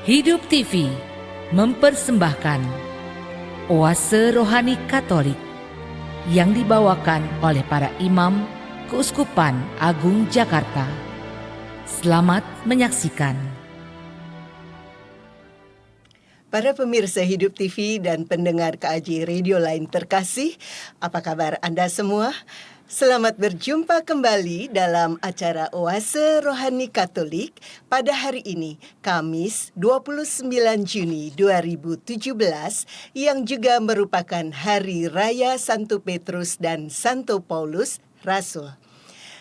Hidup TV mempersembahkan Oase Rohani Katolik yang dibawakan oleh para imam Keuskupan Agung Jakarta. Selamat menyaksikan. Para pemirsa Hidup TV dan pendengar KAJ Radio Line terkasih, apa kabar Anda semua? Selamat berjumpa kembali dalam acara Oase Rohani Katolik pada hari ini, Kamis 29 Juni 2017, yang juga merupakan Hari Raya Santo Petrus dan Santo Paulus Rasul.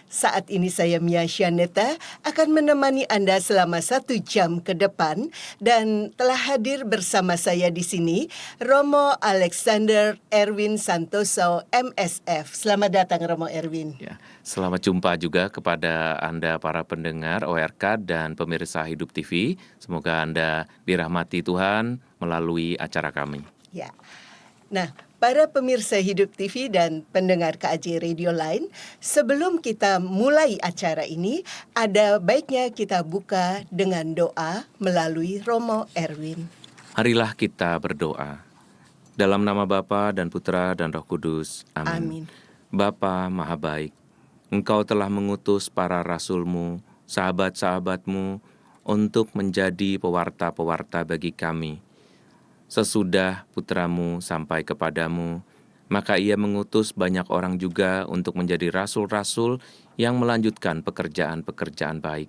Saat ini saya Mia Syaneta akan menemani Anda selama 1 jam ke depan, dan telah hadir bersama saya di sini Romo Alexander Erwin Santoso MSF. Selamat datang Romo Erwin. Ya, selamat jumpa juga kepada Anda para pendengar ORK dan pemirsa Hidup TV. Semoga Anda dirahmati Tuhan melalui acara kami. Ya. Nah, para pemirsa Hidup TV dan pendengar KAJ Radio Line, sebelum kita mulai acara ini, ada baiknya kita buka dengan doa melalui Romo Erwin. Marilah kita berdoa. Dalam nama Bapa dan Putra dan Roh Kudus. Amin. Bapa Maha Baik, Engkau telah mengutus para rasul-Mu, sahabat-sahabat-Mu, untuk menjadi pewarta-pewarta bagi kami. Sesudah putramu sampai kepadamu, maka ia mengutus banyak orang juga untuk menjadi rasul-rasul yang melanjutkan pekerjaan-pekerjaan baik.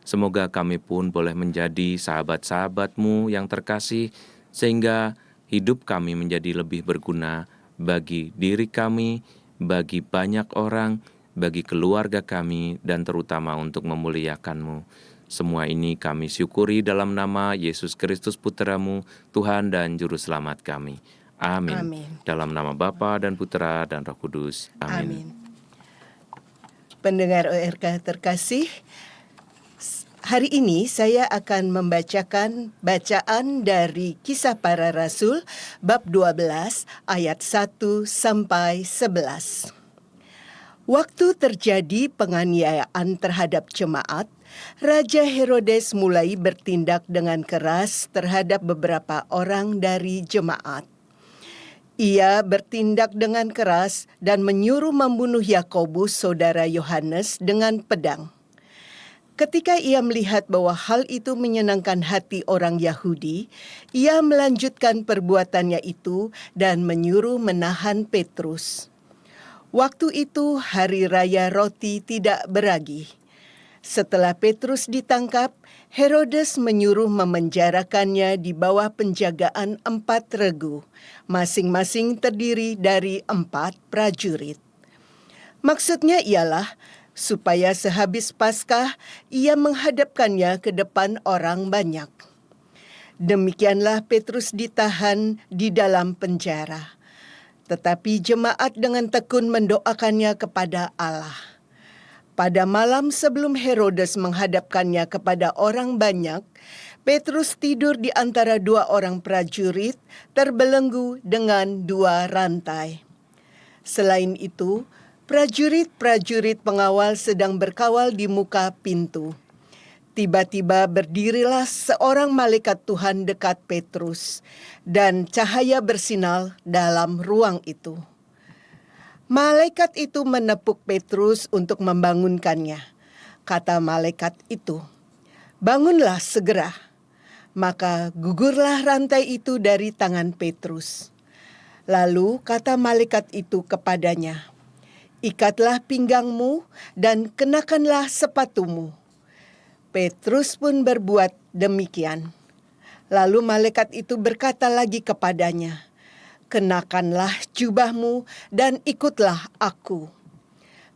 Semoga kami pun boleh menjadi sahabat-sahabat-Mu yang terkasih, sehingga hidup kami menjadi lebih berguna bagi diri kami, bagi banyak orang, bagi keluarga kami, dan terutama untuk memuliakan-Mu. Semua ini kami syukuri dalam nama Yesus Kristus Putra-Mu, Tuhan dan Juru Selamat kami. Amin. Amin. Dalam nama Bapa dan Putra dan Roh Kudus. Amin. Pendengar ORK terkasih, hari ini saya akan membacakan bacaan dari Kisah Para Rasul bab 12 ayat 1 sampai 11. Waktu terjadi penganiayaan terhadap jemaat, Raja Herodes mulai bertindak dengan keras terhadap beberapa orang dari jemaat. Ia bertindak dengan keras dan menyuruh membunuh Yakobus, saudara Yohanes, dengan pedang. Ketika ia melihat bahwa hal itu menyenangkan hati orang Yahudi, ia melanjutkan perbuatannya itu dan menyuruh menahan Petrus. Waktu itu hari raya roti tidak beragi. Setelah Petrus ditangkap, Herodes menyuruh memenjarakannya di bawah penjagaan 4 regu, masing-masing terdiri dari 4 prajurit. Maksudnya ialah supaya sehabis Paskah ia menghadapkannya ke depan orang banyak. Demikianlah Petrus ditahan di dalam penjara. Tetapi jemaat dengan tekun mendoakannya kepada Allah. Pada malam sebelum Herodes menghadapkannya kepada orang banyak, Petrus tidur di antara 2 orang prajurit, terbelenggu dengan 2 rantai. Selain itu, prajurit-prajurit pengawal sedang berkawal di muka pintu. Tiba-tiba berdirilah seorang malaikat Tuhan dekat Petrus, dan cahaya bersinar dalam ruang itu. Malaikat itu menepuk Petrus untuk membangunkannya. Kata malaikat itu, "Bangunlah segera." Maka gugurlah rantai itu dari tangan Petrus. Lalu kata malaikat itu kepadanya, "Ikatlah pinggangmu dan kenakanlah sepatumu." Petrus pun berbuat demikian. Lalu malaikat itu berkata lagi kepadanya, "Kenakanlah jubahmu dan ikutlah aku."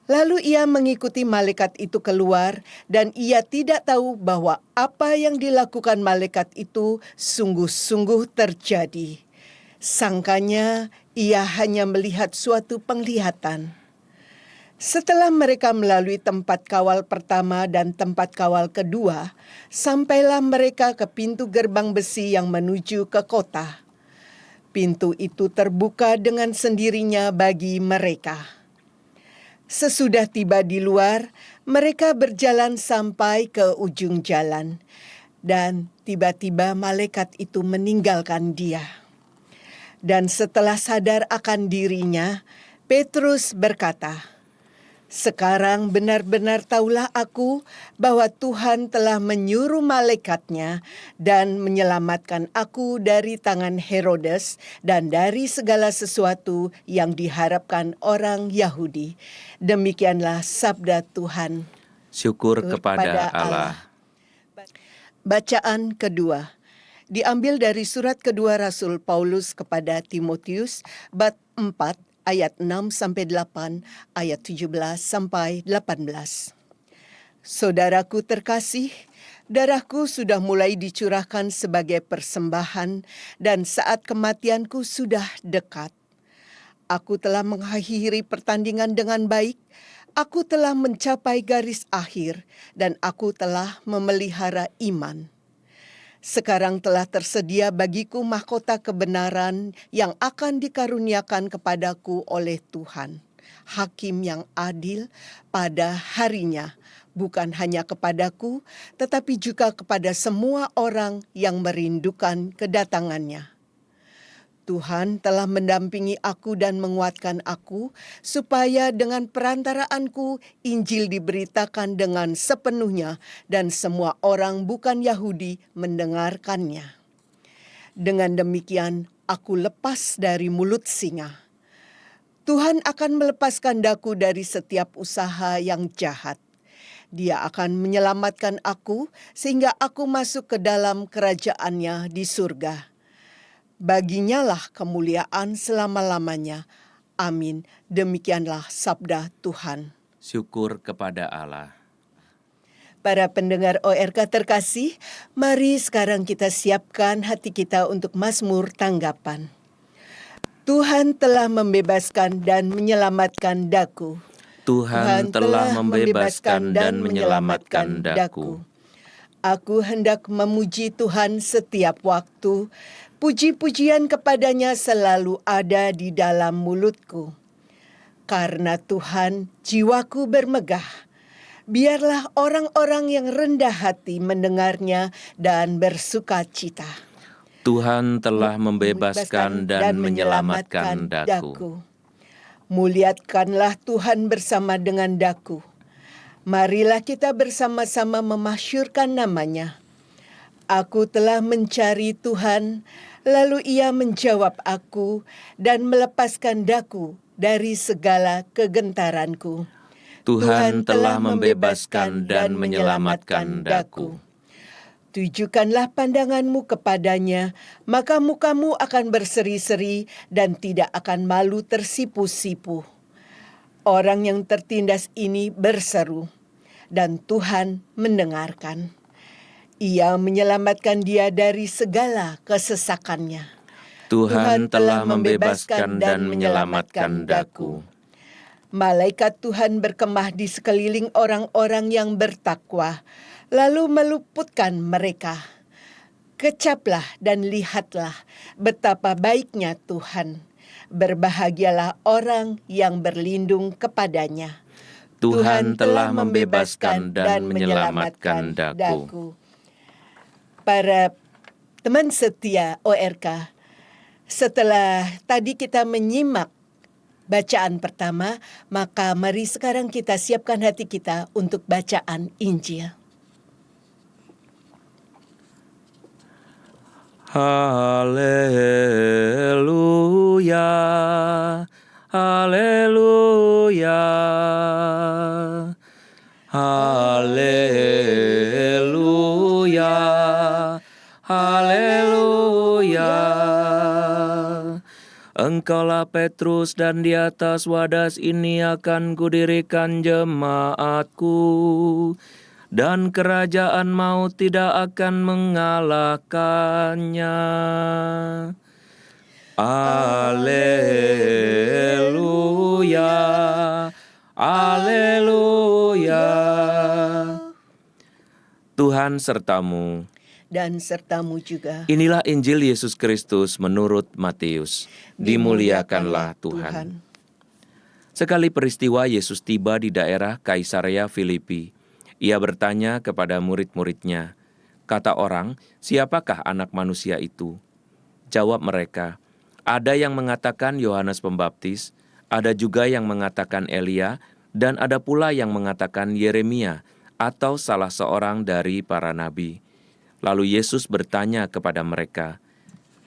Lalu ia mengikuti malaikat itu keluar, dan ia tidak tahu bahwa apa yang dilakukan malaikat itu sungguh-sungguh terjadi. Sangkanya ia hanya melihat suatu penglihatan. Setelah mereka melalui tempat kawal pertama dan tempat kawal kedua, sampailah mereka ke pintu gerbang besi yang menuju ke kota. Pintu itu terbuka dengan sendirinya bagi mereka. Sesudah tiba di luar, mereka berjalan sampai ke ujung jalan. Dan tiba-tiba malaikat itu meninggalkan dia. Dan setelah sadar akan dirinya, Petrus berkata, "Sekarang benar-benar tahulah aku bahwa Tuhan telah menyuruh malaikatnya dan menyelamatkan aku dari tangan Herodes dan dari segala sesuatu yang diharapkan orang Yahudi." Demikianlah sabda Tuhan. Syukur kepada Allah. Bacaan kedua diambil dari surat kedua Rasul Paulus kepada Timotius bab 4 ayat 6 sampai 8, ayat 17 sampai 18. Saudaraku terkasih, darahku sudah mulai dicurahkan sebagai persembahan dan saat kematianku sudah dekat. Aku telah mengakhiri pertandingan dengan baik. Aku telah mencapai garis akhir dan aku telah memelihara iman. Sekarang telah tersedia bagiku mahkota kebenaran yang akan dikaruniakan kepadaku oleh Tuhan, Hakim yang adil pada harinya, bukan hanya kepadaku, tetapi juga kepada semua orang yang merindukan kedatangannya. Tuhan telah mendampingi aku dan menguatkan aku, supaya dengan perantaraanku Injil diberitakan dengan sepenuhnya dan semua orang bukan Yahudi mendengarkannya. Dengan demikian, aku lepas dari mulut singa. Tuhan akan melepaskan daku dari setiap usaha yang jahat. Dia akan menyelamatkan aku sehingga aku masuk ke dalam kerajaannya di surga. Baginya lah kemuliaan selama-lamanya. Amin. Demikianlah sabda Tuhan. Syukur kepada Allah. Para pendengar ORK terkasih, mari sekarang kita siapkan hati kita untuk mazmur tanggapan. Tuhan telah membebaskan dan menyelamatkan daku. Tuhan telah membebaskan dan menyelamatkan daku. Aku hendak memuji Tuhan setiap waktu. Puji-pujian kepadanya selalu ada di dalam mulutku. Karena Tuhan, jiwaku bermegah. Biarlah orang-orang yang rendah hati mendengarnya dan bersuka cita. Tuhan telah membebaskan dan menyelamatkan daku. Muliakanlah Tuhan bersama dengan daku. Marilah kita bersama-sama memasyurkan namanya. Aku telah mencari Tuhan, lalu Ia menjawab aku dan melepaskan daku dari segala kegentaranku. Tuhan telah membebaskan dan menyelamatkan daku. Tujukanlah pandanganmu kepadanya, maka mukamu akan berseri-seri dan tidak akan malu tersipu-sipu. Orang yang tertindas ini berseru, dan Tuhan mendengarkan. Ia menyelamatkan dia dari segala kesesakannya. Tuhan telah membebaskan dan menyelamatkan daku. Malaikat Tuhan berkemah di sekeliling orang-orang yang bertakwa, lalu meluputkan mereka. Kecaplah dan lihatlah betapa baiknya Tuhan. Berbahagialah orang yang berlindung kepadanya. Tuhan telah membebaskan dan menyelamatkan daku. Para teman setia ORK, setelah tadi kita menyimak bacaan pertama, maka mari sekarang kita siapkan hati kita untuk bacaan Injil. Haleluya, haleluya, haleluya, haleluya. Engkaulah Petrus, dan di atas wadas ini akan kudirikan jemaatku, dan kerajaan maut tidak akan mengalahkannya. Alleluia, alleluia. Tuhan sertamu. Dan sertamu juga. Inilah Injil Yesus Kristus menurut Matius. Dimuliakanlah Tuhan. Sekali peristiwa Yesus tiba di daerah Kaisarea Filipi. Ia bertanya kepada murid-muridnya, Kata orang, "Siapakah anak manusia itu?" Jawab mereka, "Ada yang mengatakan Yohanes Pembaptis, ada juga yang mengatakan Elia, dan ada pula yang mengatakan Yeremia atau salah seorang dari para nabi." Lalu Yesus bertanya kepada mereka,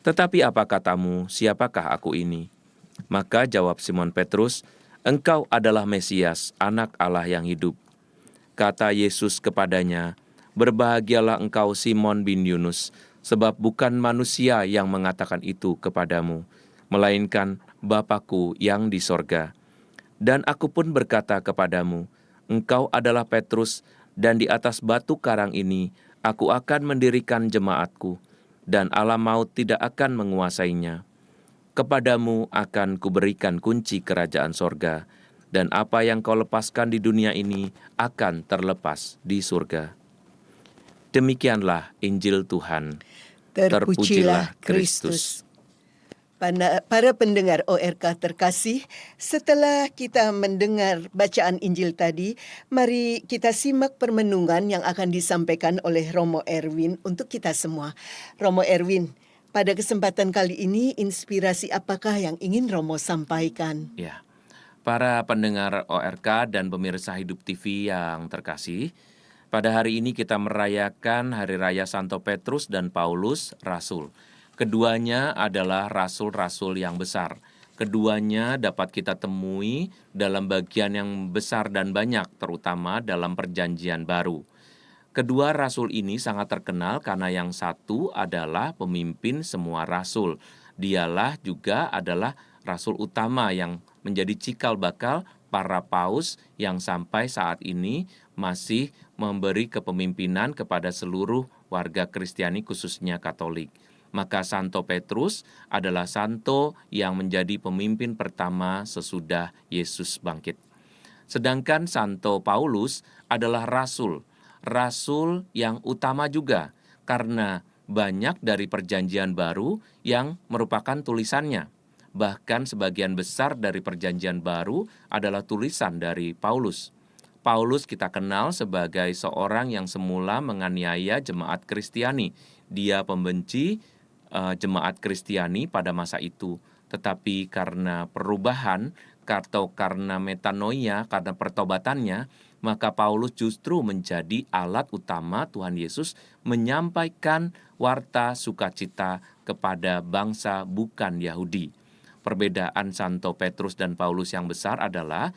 "Tetapi apa katamu, siapakah aku ini?" Maka jawab Simon Petrus, "Engkau adalah Mesias, Anak Allah yang hidup." Kata Yesus kepadanya, "Berbahagialah engkau Simon bin Yunus, sebab bukan manusia yang mengatakan itu kepadamu, melainkan Bapa-Ku yang di sorga. Dan aku pun berkata kepadamu, engkau adalah Petrus, dan di atas batu karang ini aku akan mendirikan jemaatku, dan alam maut tidak akan menguasainya. Kepadamu akan kuberikan kunci kerajaan sorga, dan apa yang kau lepaskan di dunia ini akan terlepas di surga." Demikianlah Injil Tuhan. Terpujilah Kristus. Para pendengar ORK terkasih, setelah kita mendengar bacaan Injil tadi, mari kita simak permenungan yang akan disampaikan oleh Romo Erwin untuk kita semua. Romo Erwin, pada kesempatan kali ini inspirasi apakah yang ingin Romo sampaikan? Ya, para pendengar ORK dan pemirsa Hidup TV yang terkasih, pada hari ini kita merayakan Hari Raya Santo Petrus dan Paulus, Rasul. Keduanya adalah rasul-rasul yang besar. Keduanya dapat kita temui dalam bagian yang besar dan banyak, terutama dalam Perjanjian Baru. Kedua rasul ini sangat terkenal karena yang satu adalah pemimpin semua rasul. Dialah juga adalah rasul utama yang menjadi cikal bakal para paus yang sampai saat ini masih memberi kepemimpinan kepada seluruh warga Kristiani khususnya Katolik. Maka Santo Petrus adalah santo yang menjadi pemimpin pertama sesudah Yesus bangkit. Sedangkan Santo Paulus adalah rasul yang utama juga karena banyak dari Perjanjian Baru yang merupakan tulisannya. Bahkan sebagian besar dari Perjanjian Baru adalah tulisan dari Paulus. Paulus kita kenal sebagai seorang yang semula menganiaya jemaat Kristiani. Dia pembenci jemaat Kristiani pada masa itu. Tetapi karena perubahan atau karena metanoia, karena pertobatannya, maka Paulus justru menjadi alat utama Tuhan Yesus menyampaikan warta sukacita kepada bangsa bukan Yahudi. Perbedaan Santo Petrus dan Paulus yang besar adalah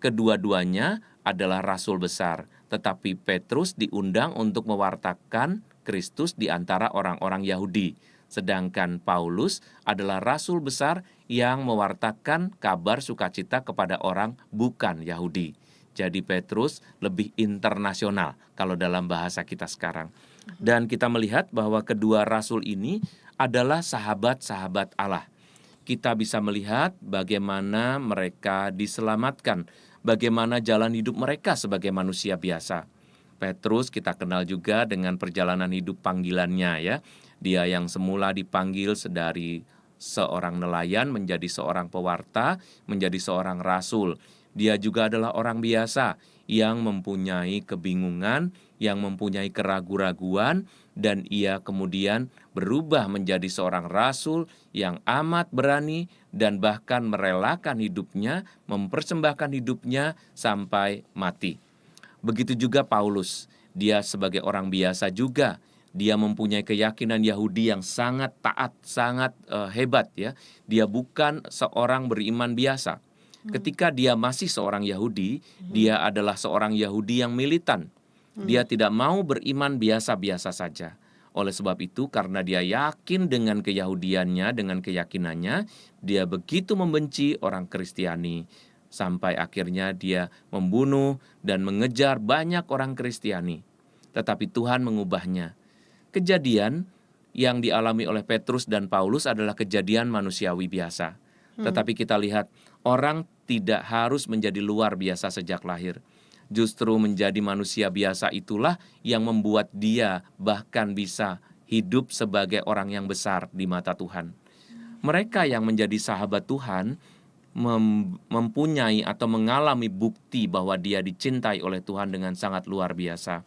kedua-duanya adalah rasul besar, tetapi Petrus diundang untuk mewartakan Kristus di antara orang-orang Yahudi. Sedangkan Paulus adalah rasul besar yang mewartakan kabar sukacita kepada orang bukan Yahudi. Jadi Petrus lebih internasional kalau dalam bahasa kita sekarang. Dan kita melihat bahwa kedua rasul ini adalah sahabat-sahabat Allah. Kita bisa melihat bagaimana mereka diselamatkan, bagaimana jalan hidup mereka sebagai manusia biasa. Petrus kita kenal juga dengan perjalanan hidup panggilannya ya. Dia yang semula dipanggil dari seorang nelayan menjadi seorang pewarta, menjadi seorang rasul. Dia juga adalah orang biasa yang mempunyai kebingungan, yang mempunyai keraguan-raguan, dan ia kemudian berubah menjadi seorang rasul yang amat berani dan bahkan merelakan hidupnya, mempersembahkan hidupnya sampai mati. Begitu juga Paulus, dia sebagai orang biasa juga. Dia mempunyai keyakinan Yahudi yang sangat taat, sangat hebat ya. Dia bukan seorang beriman biasa. Ketika dia masih seorang Yahudi, dia adalah seorang Yahudi yang militan. Dia tidak mau beriman biasa-biasa saja. Oleh sebab itu, karena dia yakin dengan keyahudiannya, dengan keyakinannya, dia begitu membenci orang Kristiani. Sampai akhirnya dia membunuh dan mengejar banyak orang Kristiani. Tetapi Tuhan mengubahnya. Kejadian yang dialami oleh Petrus dan Paulus adalah kejadian manusiawi biasa. Tetapi kita lihat, orang tidak harus menjadi luar biasa sejak lahir. Justru menjadi manusia biasa itulah yang membuat dia bahkan bisa hidup sebagai orang yang besar di mata Tuhan. Mereka yang menjadi sahabat Tuhan mempunyai atau mengalami bukti bahwa dia dicintai oleh Tuhan dengan sangat luar biasa.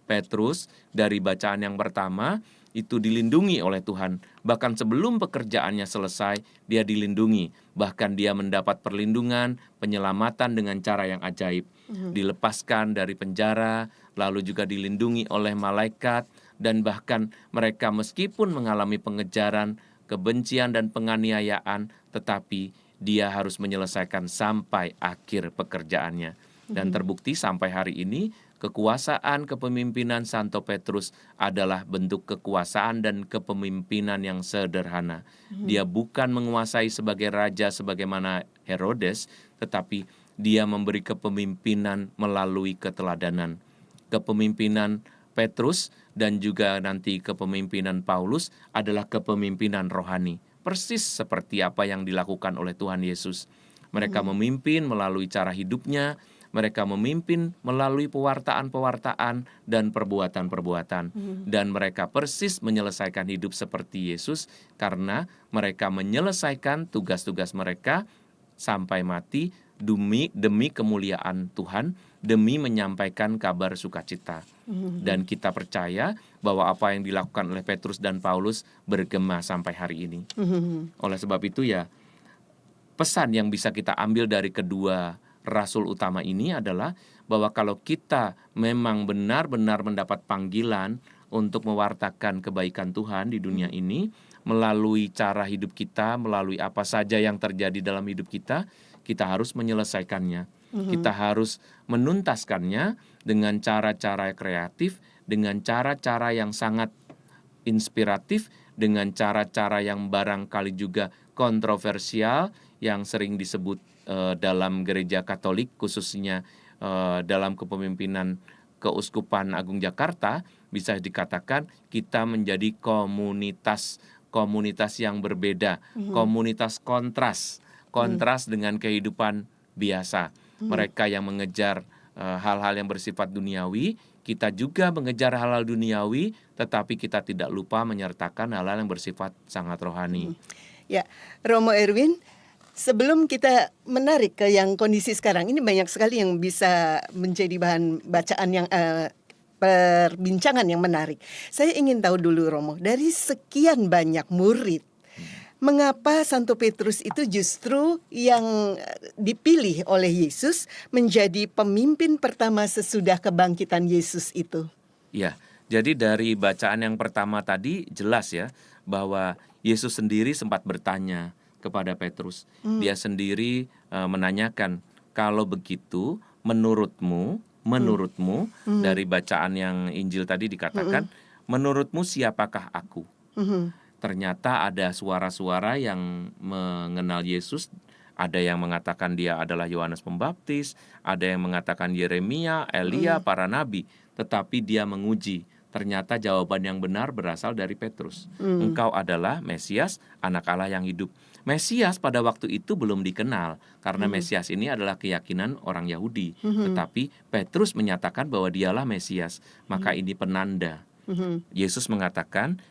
Petrus dari bacaan yang pertama itu dilindungi oleh Tuhan. Bahkan sebelum pekerjaannya selesai, dia dilindungi. Bahkan dia mendapat perlindungan, penyelamatan dengan cara yang ajaib. Dilepaskan dari penjara, lalu juga dilindungi oleh malaikat, dan bahkan mereka meskipun mengalami pengejaran, kebencian dan penganiayaan, tetapi dia harus menyelesaikan sampai akhir pekerjaannya. Dan terbukti sampai hari ini, kekuasaan kepemimpinan Santo Petrus adalah bentuk kekuasaan dan kepemimpinan yang sederhana. Dia bukan menguasai sebagai raja sebagaimana Herodes, tetapi dia memberi kepemimpinan melalui keteladanan. Kepemimpinan Petrus dan juga nanti kepemimpinan Paulus adalah kepemimpinan rohani. Persis seperti apa yang dilakukan oleh Tuhan Yesus. Mereka memimpin melalui cara hidupnya, mereka memimpin melalui pewartaan-pewartaan dan perbuatan-perbuatan. Dan mereka persis menyelesaikan hidup seperti Yesus karena mereka menyelesaikan tugas-tugas mereka sampai mati demi kemuliaan Tuhan, demi menyampaikan kabar sukacita. Dan kita percaya bahwa apa yang dilakukan oleh Petrus dan Paulus bergema sampai hari ini. Oleh sebab itu ya, pesan yang bisa kita ambil dari kedua rasul utama ini adalah bahwa kalau kita memang benar-benar mendapat panggilan untuk mewartakan kebaikan Tuhan di dunia ini, melalui cara hidup kita, melalui apa saja yang terjadi dalam hidup kita harus menyelesaikannya. Kita harus menuntaskannya dengan cara-cara kreatif, dengan cara-cara yang sangat inspiratif, dengan cara-cara yang barangkali juga kontroversial, yang sering disebut dalam gereja Katolik, khususnya dalam kepemimpinan Keuskupan Agung Jakarta, bisa dikatakan kita menjadi komunitas yang berbeda, komunitas kontras dengan kehidupan biasa. Mereka yang mengejar hal-hal yang bersifat duniawi, kita juga mengejar hal-hal duniawi, tetapi kita tidak lupa menyertakan hal-hal yang bersifat sangat rohani. Ya, Romo Erwin, sebelum kita menarik ke yang kondisi sekarang, ini banyak sekali yang bisa menjadi bahan bacaan yang perbincangan yang menarik. Saya ingin tahu dulu, Romo, dari sekian banyak murid, mengapa Santo Petrus itu justru yang dipilih oleh Yesus menjadi pemimpin pertama sesudah kebangkitan Yesus itu? Ya, jadi dari bacaan yang pertama tadi jelas ya, bahwa Yesus sendiri sempat bertanya kepada Petrus. Dia sendiri menanyakan, kalau begitu menurutmu, dari bacaan yang Injil tadi dikatakan, menurutmu siapakah aku? Ternyata ada suara-suara yang mengenal Yesus. Ada yang mengatakan dia adalah Yohanes Pembaptis, ada yang mengatakan Yeremia, Elia, para nabi. Tetapi dia menguji. Ternyata jawaban yang benar berasal dari Petrus. Engkau adalah Mesias, anak Allah yang hidup. Mesias pada waktu itu belum dikenal, karena Mesias ini adalah keyakinan orang Yahudi. Tetapi Petrus menyatakan bahwa dialah Mesias. Maka ini penanda. Yesus mengatakan,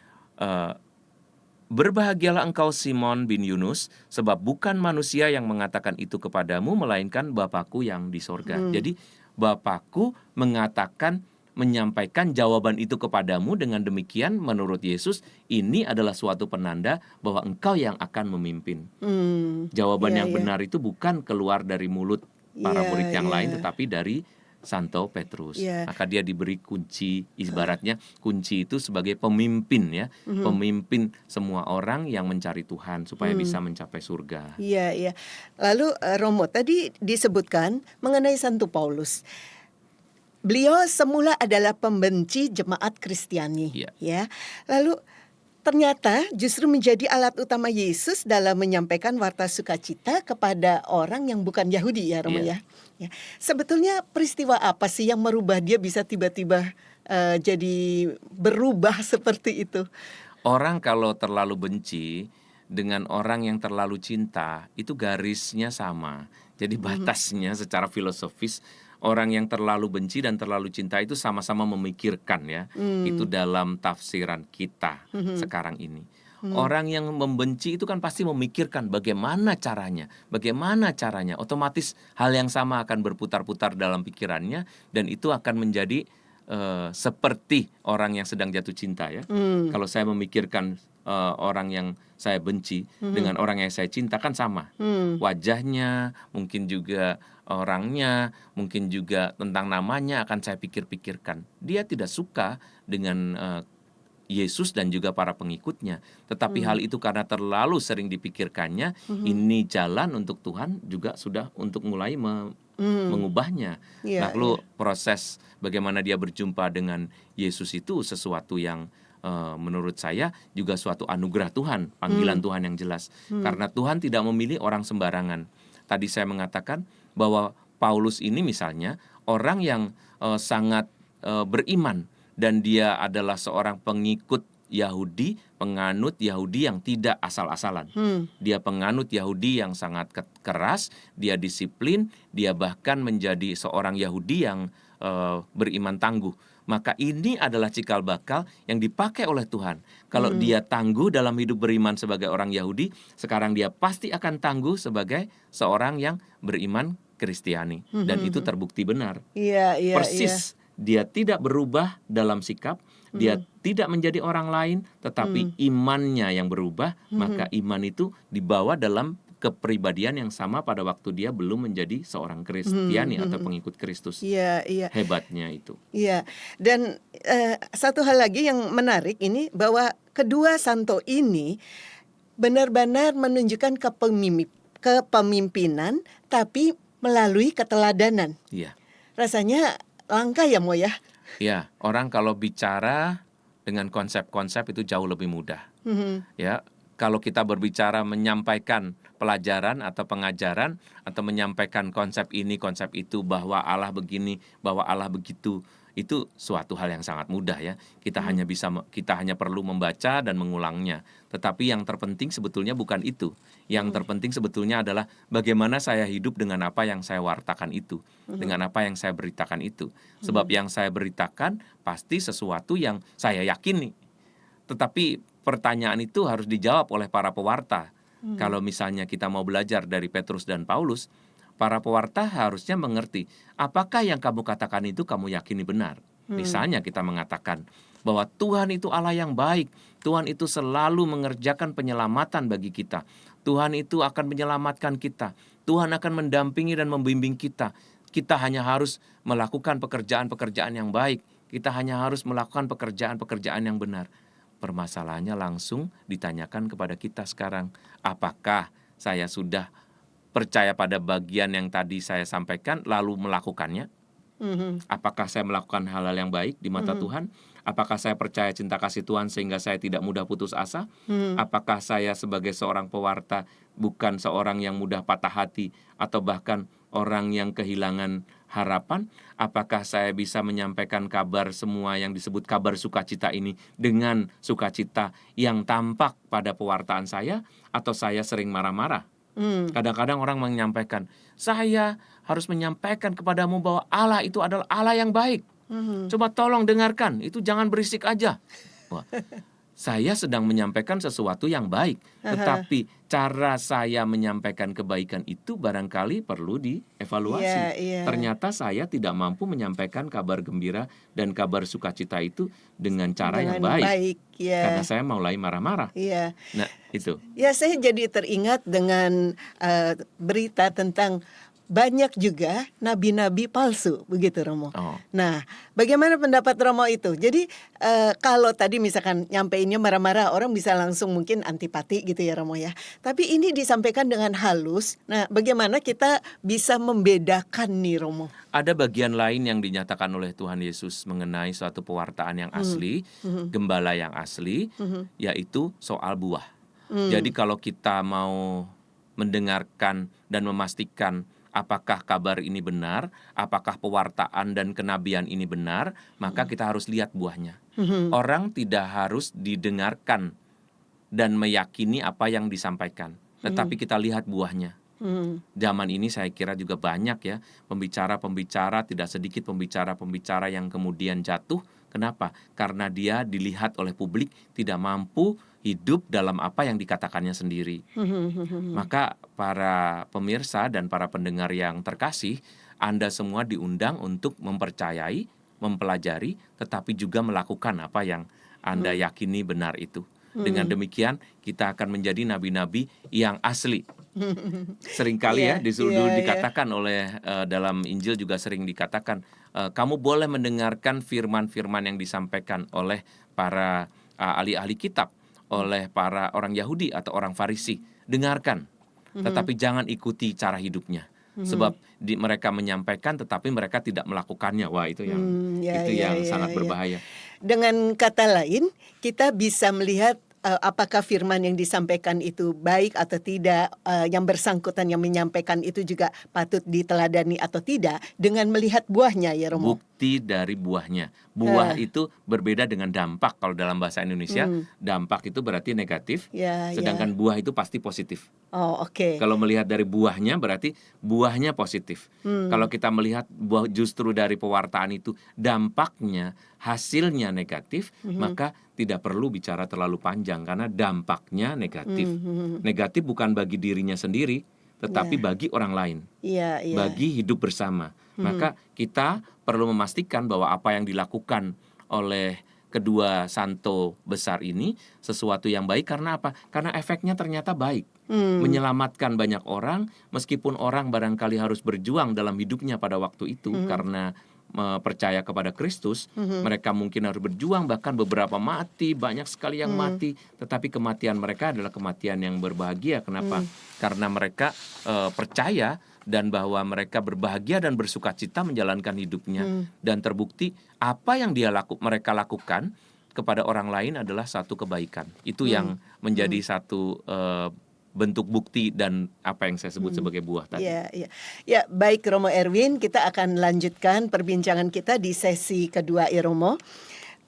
berbahagialah engkau Simon bin Yunus, sebab bukan manusia yang mengatakan itu kepadamu, melainkan Bapakku yang di sorga. Jadi Bapakku menyampaikan jawaban itu kepadamu. Dengan demikian menurut Yesus ini adalah suatu penanda bahwa engkau yang akan memimpin. Jawaban yang benar itu bukan keluar dari mulut para murid yang lain, tetapi dari Santo Petrus. Maka dia diberi kunci, ibaratnya kunci itu sebagai pemimpin ya, pemimpin semua orang yang mencari Tuhan supaya bisa mencapai surga. Iya. Lalu Romo, tadi disebutkan mengenai Santo Paulus. Beliau semula adalah pembenci jemaat Kristiani, ya. Lalu ternyata justru menjadi alat utama Yesus dalam menyampaikan warta sukacita kepada orang yang bukan Yahudi, ya Romo ya. Sebetulnya peristiwa apa sih yang merubah dia bisa tiba-tiba jadi berubah seperti itu? Orang kalau terlalu benci dengan orang yang terlalu cinta, itu garisnya sama. Jadi batasnya secara filosofis, orang yang terlalu benci dan terlalu cinta itu sama-sama memikirkan ya. Itu dalam tafsiran kita sekarang ini. Orang yang membenci itu kan pasti memikirkan bagaimana caranya. Otomatis hal yang sama akan berputar-putar dalam pikirannya, dan itu akan menjadi seperti orang yang sedang jatuh cinta ya. Kalau saya memikirkan orang yang saya benci dengan orang yang saya cinta kan sama. Wajahnya, mungkin juga orangnya, mungkin juga tentang namanya akan saya pikir-pikirkan. Dia tidak suka dengan Yesus dan juga para pengikutnya. Tetapi hal itu karena terlalu sering dipikirkannya, ini jalan untuk Tuhan juga sudah untuk mulai mengubahnya. Lalu proses bagaimana dia berjumpa dengan Yesus itu sesuatu yang menurut saya juga suatu anugerah Tuhan, panggilan Tuhan yang jelas. Karena Tuhan tidak memilih orang sembarangan. Tadi saya mengatakan bahwa Paulus ini misalnya orang yang sangat beriman, dan dia adalah seorang pengikut Yahudi, penganut Yahudi yang tidak asal-asalan. Dia penganut Yahudi yang sangat keras, dia disiplin, dia bahkan menjadi seorang Yahudi yang beriman tangguh. Maka ini adalah cikal bakal yang dipakai oleh Tuhan. Kalau dia tangguh dalam hidup beriman sebagai orang Yahudi, sekarang dia pasti akan tangguh sebagai seorang yang beriman Kristiani. Dan itu terbukti benar. Persis. Dia tidak berubah dalam sikap, dia tidak menjadi orang lain, tetapi imannya yang berubah, maka iman itu dibawa dalam kepribadian yang sama pada waktu dia belum menjadi seorang Kristiani atau pengikut Kristus. Hebatnya itu. Dan satu hal lagi yang menarik ini, bahwa kedua santo ini benar-benar menunjukkan kepemimpinan, tapi melalui keteladanan. Rasanya langka ya, Mo ya? Ya, orang kalau bicara dengan konsep-konsep itu jauh lebih mudah. Ya, kalau kita berbicara menyampaikan pelajaran atau pengajaran atau menyampaikan konsep ini, konsep itu, bahwa Allah begini, bahwa Allah begitu, itu suatu hal yang sangat mudah ya. Kita hanya perlu membaca dan mengulangnya. Tetapi yang terpenting sebetulnya bukan itu. Yang terpenting sebetulnya adalah bagaimana saya hidup dengan apa yang saya wartakan itu, dengan apa yang saya beritakan itu. Sebab yang saya beritakan pasti sesuatu yang saya yakini. Tetapi pertanyaan itu harus dijawab oleh para pewarta. Kalau misalnya kita mau belajar dari Petrus dan Paulus, para pewarta harusnya mengerti, apakah yang kamu katakan itu kamu yakini benar. Misalnya kita mengatakan bahwa Tuhan itu Allah yang baik, Tuhan itu selalu mengerjakan penyelamatan bagi kita, Tuhan itu akan menyelamatkan kita, Tuhan akan mendampingi dan membimbing kita. Kita hanya harus melakukan pekerjaan-pekerjaan yang baik, kita hanya harus melakukan pekerjaan-pekerjaan yang benar. Permasalahannya langsung ditanyakan kepada kita sekarang, apakah saya sudah percaya pada bagian yang tadi saya sampaikan lalu melakukannya? Apakah saya melakukan hal-hal yang baik di mata Tuhan? Apakah saya percaya cinta kasih Tuhan sehingga saya tidak mudah putus asa? Apakah saya sebagai seorang pewarta bukan seorang yang mudah patah hati atau bahkan orang yang kehilangan harapan? Apakah saya bisa menyampaikan kabar semua yang disebut kabar sukacita ini dengan sukacita yang tampak pada pewartaan saya, atau saya sering marah-marah? Kadang-kadang orang menyampaikan, saya harus menyampaikan kepadamu bahwa Allah itu adalah Allah yang baik. Coba tolong dengarkan, itu jangan berisik aja. Wah, saya sedang menyampaikan sesuatu yang baik, tetapi cara saya menyampaikan kebaikan itu barangkali perlu dievaluasi. Ternyata saya tidak mampu menyampaikan kabar gembira dan kabar sukacita itu dengan cara yang baik. Karena saya mulai marah-marah. Nah, itu. Ya, saya jadi teringat dengan berita tentang banyak juga nabi-nabi palsu, begitu Romo. Nah, bagaimana pendapat Romo itu? Jadi kalau tadi misalkan nyampeinnya marah-marah, orang bisa langsung mungkin antipati gitu ya Romo ya. Tapi ini disampaikan dengan halus. Nah, bagaimana kita bisa membedakan nih Romo? Ada bagian lain yang dinyatakan oleh Tuhan Yesus mengenai suatu pewartaan yang asli, gembala yang asli, yaitu soal buah. Jadi kalau kita mau mendengarkan dan memastikan apakah kabar ini benar, apakah pewartaan dan kenabian ini benar, maka kita harus lihat buahnya. Orang tidak harus didengarkan dan meyakini apa yang disampaikan, tetapi kita lihat buahnya. Zaman ini saya kira juga banyak ya pembicara-pembicara, tidak sedikit pembicara-pembicara yang kemudian jatuh. Kenapa? Karena dia dilihat oleh publik tidak mampu hidup dalam apa yang dikatakannya sendiri. Maka para pemirsa dan para pendengar yang terkasih, Anda semua diundang untuk mempercayai mempelajari, tetapi juga melakukan apa yang Anda yakini benar itu. Dengan demikian kita akan menjadi nabi-nabi yang asli. Seringkali dikatakan oleh dalam Injil juga sering dikatakan, kamu boleh mendengarkan firman-firman yang disampaikan oleh para ahli-ahli kitab, oleh para orang Yahudi atau orang Farisi. Dengarkan, tetapi jangan ikuti cara hidupnya. Sebab mereka menyampaikan tetapi mereka tidak melakukannya. Wah, itu yang sangat berbahaya. Dengan kata lain, kita bisa melihat apakah firman yang disampaikan itu baik atau tidak, yang bersangkutan yang menyampaikan itu juga patut diteladani atau tidak, dengan melihat buahnya, ya Romo. Bukti dari buahnya. Buah itu berbeda dengan dampak. Kalau dalam bahasa Indonesia, dampak itu berarti negatif, sedangkan buah itu pasti positif. Oh, oke. Kalau melihat dari buahnya berarti buahnya positif. Kalau kita melihat justru dari pewartaan itu dampaknya, hasilnya negatif, maka tidak perlu bicara terlalu panjang karena dampaknya negatif. Negatif bukan bagi dirinya sendiri, tetapi bagi orang lain, bagi hidup bersama. Maka kita perlu memastikan bahwa apa yang dilakukan oleh kedua santo besar ini sesuatu yang baik. Karena apa? Karena efeknya ternyata baik. Menyelamatkan banyak orang, meskipun orang barangkali harus berjuang dalam hidupnya pada waktu itu karena percaya kepada Kristus. Mereka mungkin harus berjuang, bahkan beberapa mati, banyak sekali yang mati, tetapi kematian mereka adalah kematian yang berbahagia. Kenapa? Karena mereka percaya dan bahwa mereka berbahagia dan bersukacita menjalankan hidupnya. Dan terbukti apa yang mereka lakukan kepada orang lain adalah satu kebaikan. Itu yang menjadi satu bentuk bukti dan apa yang saya sebut sebagai buah tadi. Ya, baik Romo Erwin, kita akan lanjutkan perbincangan kita di sesi kedua, Romo.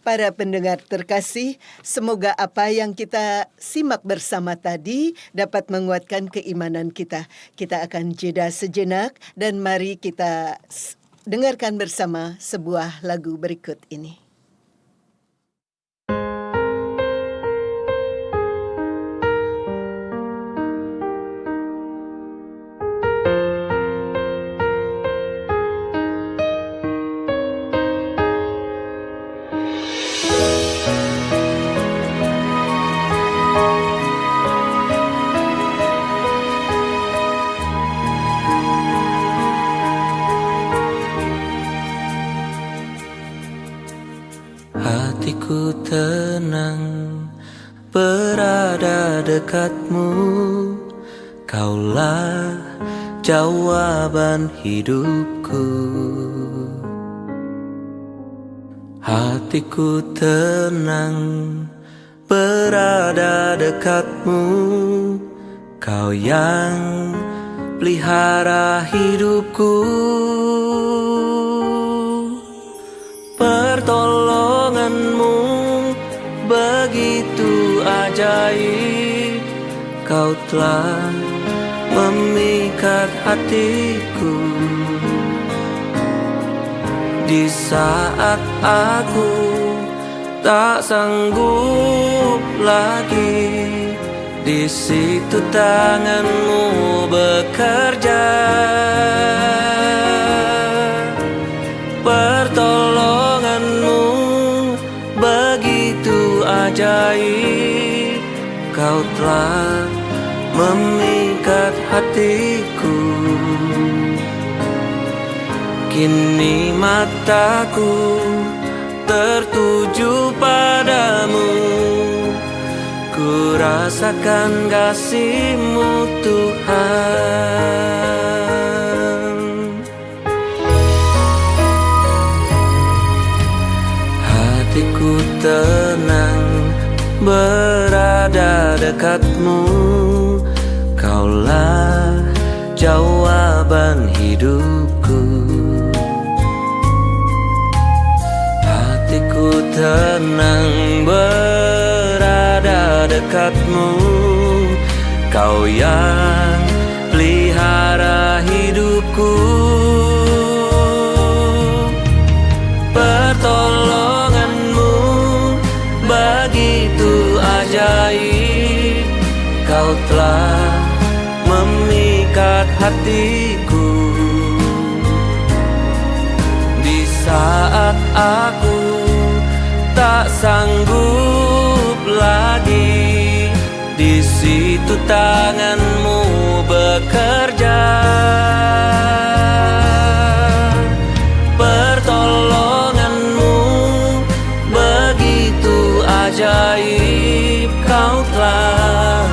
Para pendengar terkasih, semoga apa yang kita simak bersama tadi dapat menguatkan keimanan kita. Kita akan jeda sejenak dan mari kita dengarkan bersama sebuah lagu berikut ini. Hatiku tenang berada dekatmu, Kaulah jawaban hidupku. Hatiku tenang berada dekatmu, Kau yang pelihara hidupku. Pertolonganmu begitu ajaib, Kau telah memikat hatiku. Di saat aku tak sanggup lagi, di situ tanganmu bekerja. Pertolonganmu begitu ajaib, Kau telah memikat hatiku. Kini mataku tertuju padamu, ku rasakan kasih-Mu Tuhan. Hatiku tenang berada dekat-Mu, Kaulah jawaban hidupku. Hatiku tenang berada dekat-Mu, Kau yang pelihara hidupku. Pertolonganmu begitu ajaib, Kau telah memikat hatiku. Di saat aku tak sanggup lagi, di situ tanganmu bekerja. Pertolonganmu begitu ajaib, kau telah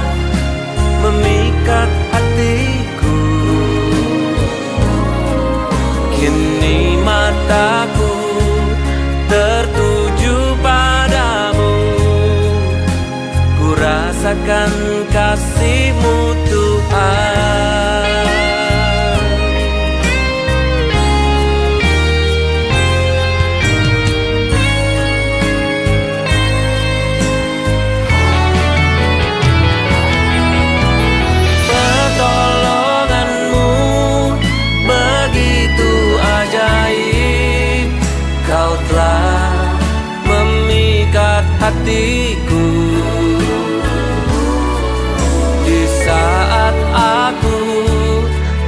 memikat hatiku. Kini mataku tertuju padamu, ku rasakan kasih-Mu Tuhan. Pertolonganmu begitu ajaib, kau telah memikat hatiku. Di saat aku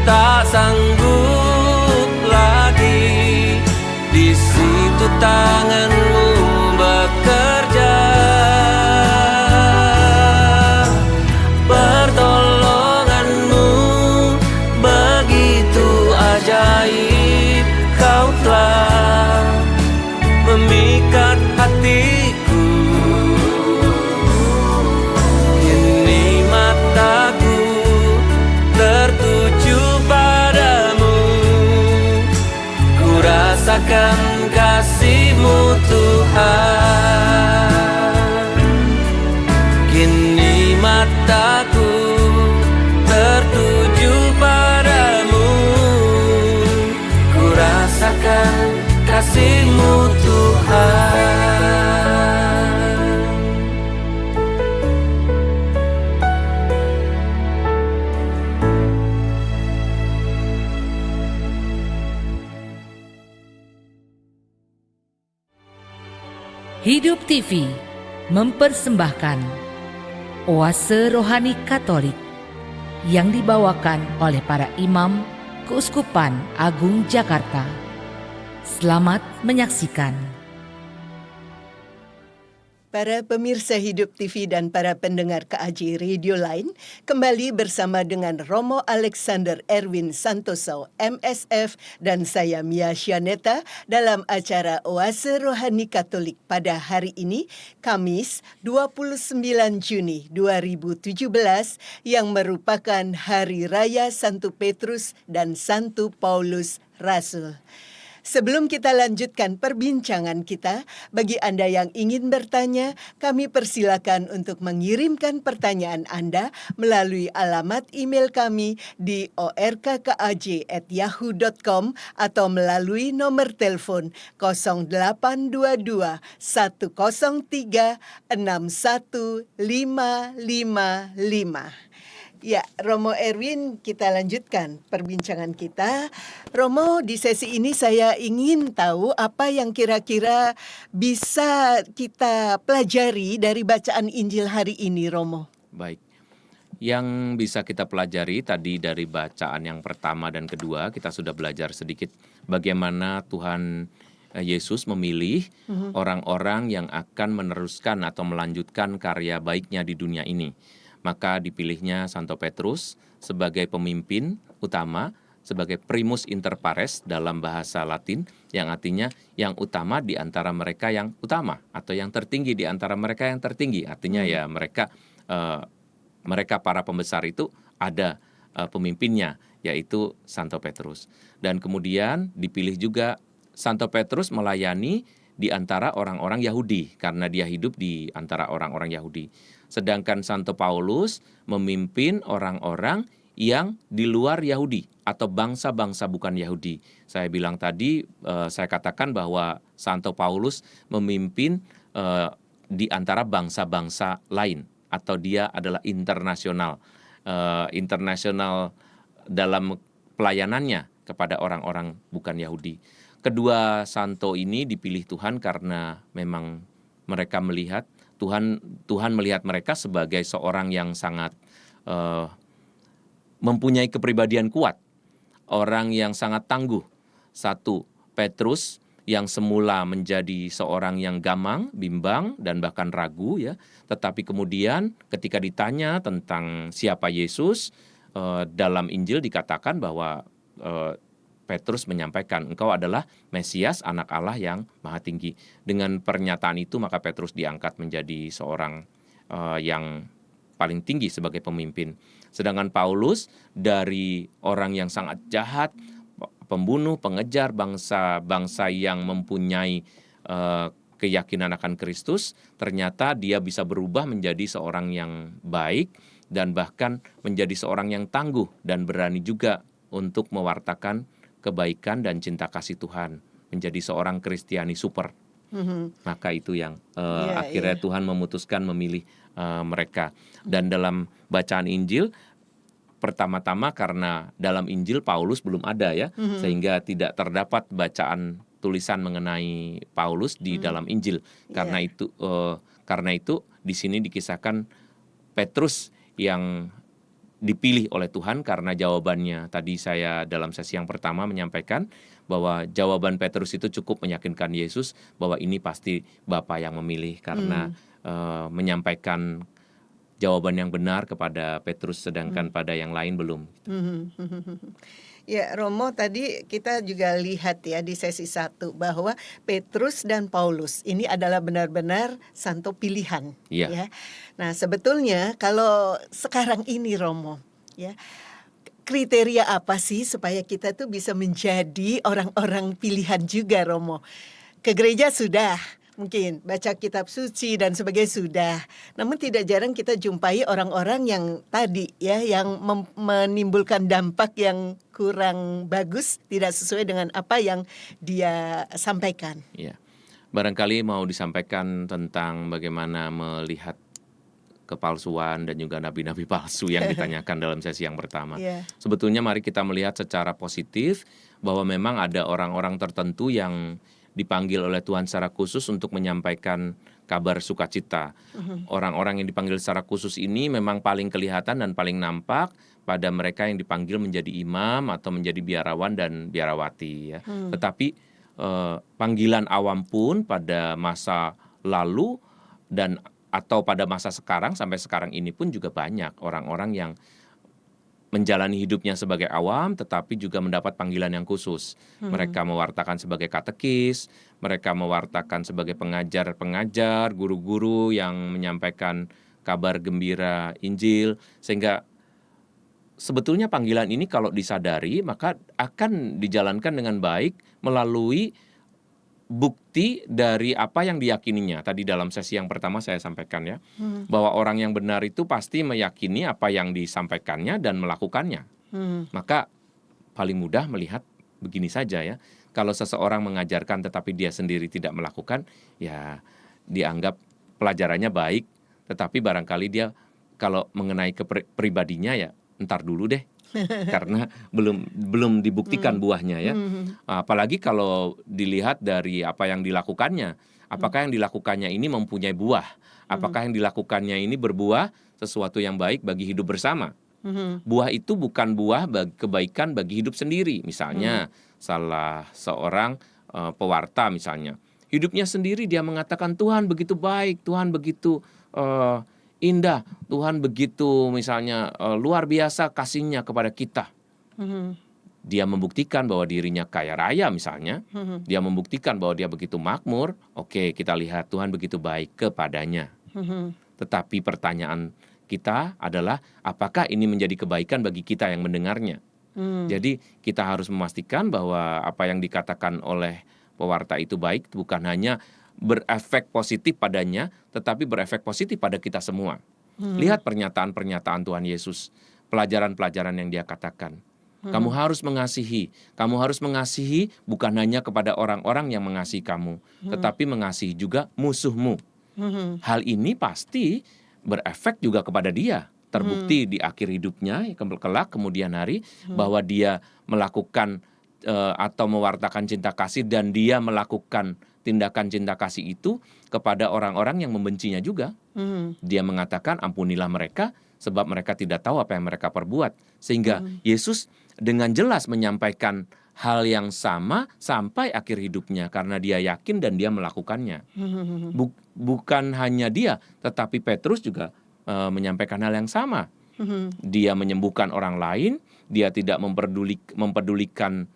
tak sanggup lagi, di situ tanganmu bekerja. Pertolonganmu begitu ajaib, kau telah memikat hatiku. Kini mataku tertuju padamu, ku rasakan kasih-Mu Tuhan. Kini mataku tertuju padamu, ku rasakan kasih-Mu Tuhan. Hidup TV mempersembahkan Oase Rohani Katolik yang dibawakan oleh para imam Keuskupan Agung Jakarta. Selamat menyaksikan. Para pemirsa Hidup TV dan para pendengar KAJ Radio lain, kembali bersama dengan Romo Alexander Erwin Santoso, MSF, dan saya Mia Syaneta dalam acara Oase Rohani Katolik pada hari ini, Kamis 29 Juni 2017, yang merupakan Hari Raya Santo Petrus dan Santo Paulus Rasul. Sebelum kita lanjutkan perbincangan kita, bagi Anda yang ingin bertanya, kami persilakan untuk mengirimkan pertanyaan Anda melalui alamat email kami di orkkaj@yahoo.com atau melalui nomor telepon 0822 103 61555. Ya, Romo Erwin, kita lanjutkan perbincangan kita. Romo, di sesi ini saya ingin tahu apa yang kira-kira bisa kita pelajari dari bacaan Injil hari ini, Romo. Baik, yang bisa kita pelajari tadi dari bacaan yang pertama dan kedua, kita sudah belajar sedikit bagaimana Tuhan Yesus memilih orang-orang yang akan meneruskan atau melanjutkan karya baiknya di dunia ini. Maka dipilihnya Santo Petrus sebagai pemimpin utama, sebagai primus inter pares dalam bahasa Latin, yang artinya yang utama di antara mereka yang utama, atau yang tertinggi di antara mereka yang tertinggi. Artinya ya mereka para pembesar itu ada pemimpinnya, yaitu Santo Petrus. Dan kemudian dipilih juga Santo Petrus melayani di antara orang-orang Yahudi, karena dia hidup di antara orang-orang Yahudi. Sedangkan Santo Paulus memimpin orang-orang yang di luar Yahudi atau bangsa-bangsa bukan Yahudi. Saya bilang tadi, saya katakan bahwa Santo Paulus memimpin di antara bangsa-bangsa lain, atau dia adalah internasional dalam pelayanannya kepada orang-orang bukan Yahudi. Kedua santo ini dipilih Tuhan karena memang mereka melihat Tuhan melihat mereka sebagai seorang yang sangat mempunyai kepribadian kuat, orang yang sangat tangguh. Satu, Petrus yang semula menjadi seorang yang gamang, bimbang, dan bahkan ragu ya. Tetapi kemudian ketika ditanya tentang siapa Yesus, dalam Injil dikatakan bahwa Petrus menyampaikan, engkau adalah Mesias, anak Allah yang maha tinggi. Dengan pernyataan itu maka Petrus diangkat menjadi seorang yang paling tinggi sebagai pemimpin. Sedangkan Paulus dari orang yang sangat jahat, pembunuh, pengejar bangsa yang mempunyai keyakinan akan Kristus, ternyata dia bisa berubah menjadi seorang yang baik dan bahkan menjadi seorang yang tangguh dan berani juga untuk mewartakan kebaikan dan cinta kasih Tuhan, menjadi seorang Kristiani super. Maka itu yang akhirnya Tuhan memutuskan memilih mereka. Dan dalam bacaan Injil, pertama-tama karena dalam Injil Paulus belum ada ya, sehingga tidak terdapat bacaan tulisan mengenai Paulus di dalam Injil. Karena itu di sini dikisahkan Petrus yang dipilih oleh Tuhan karena jawabannya. Tadi saya dalam sesi yang pertama menyampaikan bahwa jawaban Petrus itu cukup meyakinkan Yesus bahwa ini pasti Bapa yang memilih karena menyampaikan jawaban yang benar kepada Petrus sedangkan pada yang lain belum. Ya, Romo, tadi kita juga lihat ya di sesi 1 bahwa Petrus dan Paulus ini adalah benar-benar santo pilihan. Iya. Ya. Nah, sebetulnya kalau sekarang ini Romo, ya, kriteria apa sih supaya kita tuh bisa menjadi orang-orang pilihan juga, Romo? Ke gereja sudah, mungkin baca kitab suci dan sebagainya sudah. Namun tidak jarang kita jumpai orang-orang yang tadi ya, yang menimbulkan dampak yang kurang bagus, tidak sesuai dengan apa yang dia sampaikan. Ya. Barangkali mau disampaikan tentang bagaimana melihat kepalsuan dan juga nabi-nabi palsu yang ditanyakan dalam sesi yang pertama. Sebetulnya mari kita melihat secara positif bahwa memang ada orang-orang tertentu yang dipanggil oleh Tuhan secara khusus untuk menyampaikan kabar sukacita. Orang-orang yang dipanggil secara khusus ini memang paling kelihatan dan paling nampak pada mereka yang dipanggil menjadi imam atau menjadi biarawan dan biarawati ya. Tetapi panggilan awam pun pada masa lalu dan atau pada masa sekarang sampai sekarang ini pun juga banyak orang-orang yang menjalani hidupnya sebagai awam tetapi juga mendapat panggilan yang khusus. Mereka mewartakan sebagai katekis, mereka mewartakan sebagai pengajar-pengajar, guru-guru yang menyampaikan kabar gembira Injil, sehingga sebetulnya panggilan ini kalau disadari maka akan dijalankan dengan baik melalui bukti dari apa yang diyakininya. Tadi dalam sesi yang pertama saya sampaikan ya, bahwa orang yang benar itu pasti meyakini apa yang disampaikannya dan melakukannya. Maka paling mudah melihat begini saja ya, kalau seseorang mengajarkan tetapi dia sendiri tidak melakukan, ya dianggap pelajarannya baik, tetapi barangkali dia kalau mengenai pribadinya ya entar dulu deh. Karena belum dibuktikan buahnya ya. Apalagi kalau dilihat dari apa yang dilakukannya. Apakah yang dilakukannya ini mempunyai buah? Apakah yang dilakukannya ini berbuah sesuatu yang baik bagi hidup bersama? Buah itu bukan buah kebaikan bagi hidup sendiri. Misalnya salah seorang pewarta misalnya, hidupnya sendiri dia mengatakan Tuhan begitu baik, Tuhan begitu indah, Tuhan begitu misalnya luar biasa kasihnya kepada kita. Dia membuktikan bahwa dirinya kaya raya misalnya, dia membuktikan bahwa dia begitu makmur. Oke, kita lihat Tuhan begitu baik kepadanya. Tetapi pertanyaan kita adalah apakah ini menjadi kebaikan bagi kita yang mendengarnya? Jadi kita harus memastikan bahwa apa yang dikatakan oleh pewarta itu baik, bukan hanya berefek positif padanya, tetapi berefek positif pada kita semua. Lihat pernyataan-pernyataan Tuhan Yesus, pelajaran-pelajaran yang dia katakan. Kamu harus mengasihi bukan hanya kepada orang-orang yang mengasihi kamu, tetapi mengasihi juga musuhmu. Hal ini pasti berefek juga kepada dia. Terbukti di akhir hidupnya, kelak kemudian hari, bahwa dia melakukan atau mewartakan cinta kasih dan dia melakukan tindakan cinta kasih itu kepada orang-orang yang membencinya juga. Dia mengatakan ampunilah mereka sebab mereka tidak tahu apa yang mereka perbuat. Sehingga Yesus dengan jelas menyampaikan hal yang sama sampai akhir hidupnya karena dia yakin dan dia melakukannya. Bukan hanya dia, tetapi Petrus juga menyampaikan hal yang sama. Dia menyembuhkan orang lain, dia tidak mempedulikan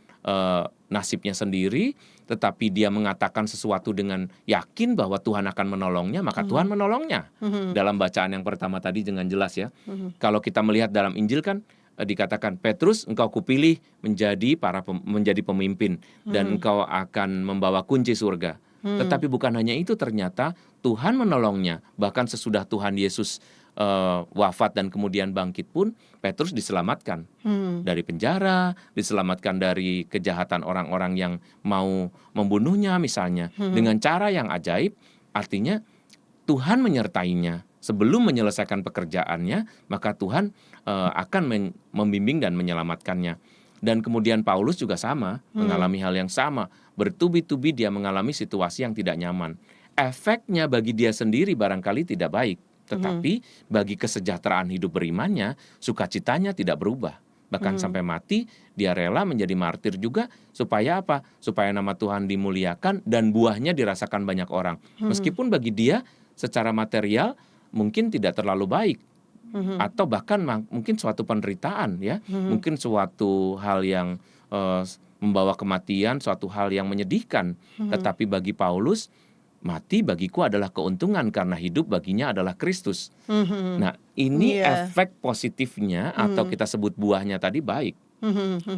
nasibnya sendiri, tetapi dia mengatakan sesuatu dengan yakin bahwa Tuhan akan menolongnya, maka Tuhan menolongnya. Dalam bacaan yang pertama tadi dengan jelas ya. Kalau kita melihat dalam Injil kan dikatakan, Petrus, engkau kupilih menjadi pemimpin dan engkau akan membawa kunci surga. Tetapi bukan hanya itu, ternyata Tuhan menolongnya. Bahkan sesudah Tuhan Yesus wafat dan kemudian bangkit pun, Petrus diselamatkan dari penjara, diselamatkan dari kejahatan orang-orang yang mau membunuhnya misalnya, dengan cara yang ajaib. Artinya Tuhan menyertainya. Sebelum menyelesaikan pekerjaannya, maka Tuhan akan membimbing dan menyelamatkannya. Dan kemudian Paulus juga sama, mengalami hal yang sama. Bertubi-tubi dia mengalami situasi yang tidak nyaman. Efeknya bagi dia sendiri barangkali tidak baik, tetapi bagi kesejahteraan hidup berimannya, sukacitanya tidak berubah. Bahkan sampai mati, dia rela menjadi martir juga. Supaya apa? Supaya nama Tuhan dimuliakan dan buahnya dirasakan banyak orang. Meskipun bagi dia secara material mungkin tidak terlalu baik, atau bahkan mungkin suatu penderitaan ya, mungkin suatu hal yang membawa kematian, suatu hal yang menyedihkan. Tetapi bagi Paulus, mati bagiku adalah keuntungan karena hidup baginya adalah Kristus. Nah, ini efek positifnya atau kita sebut buahnya tadi baik.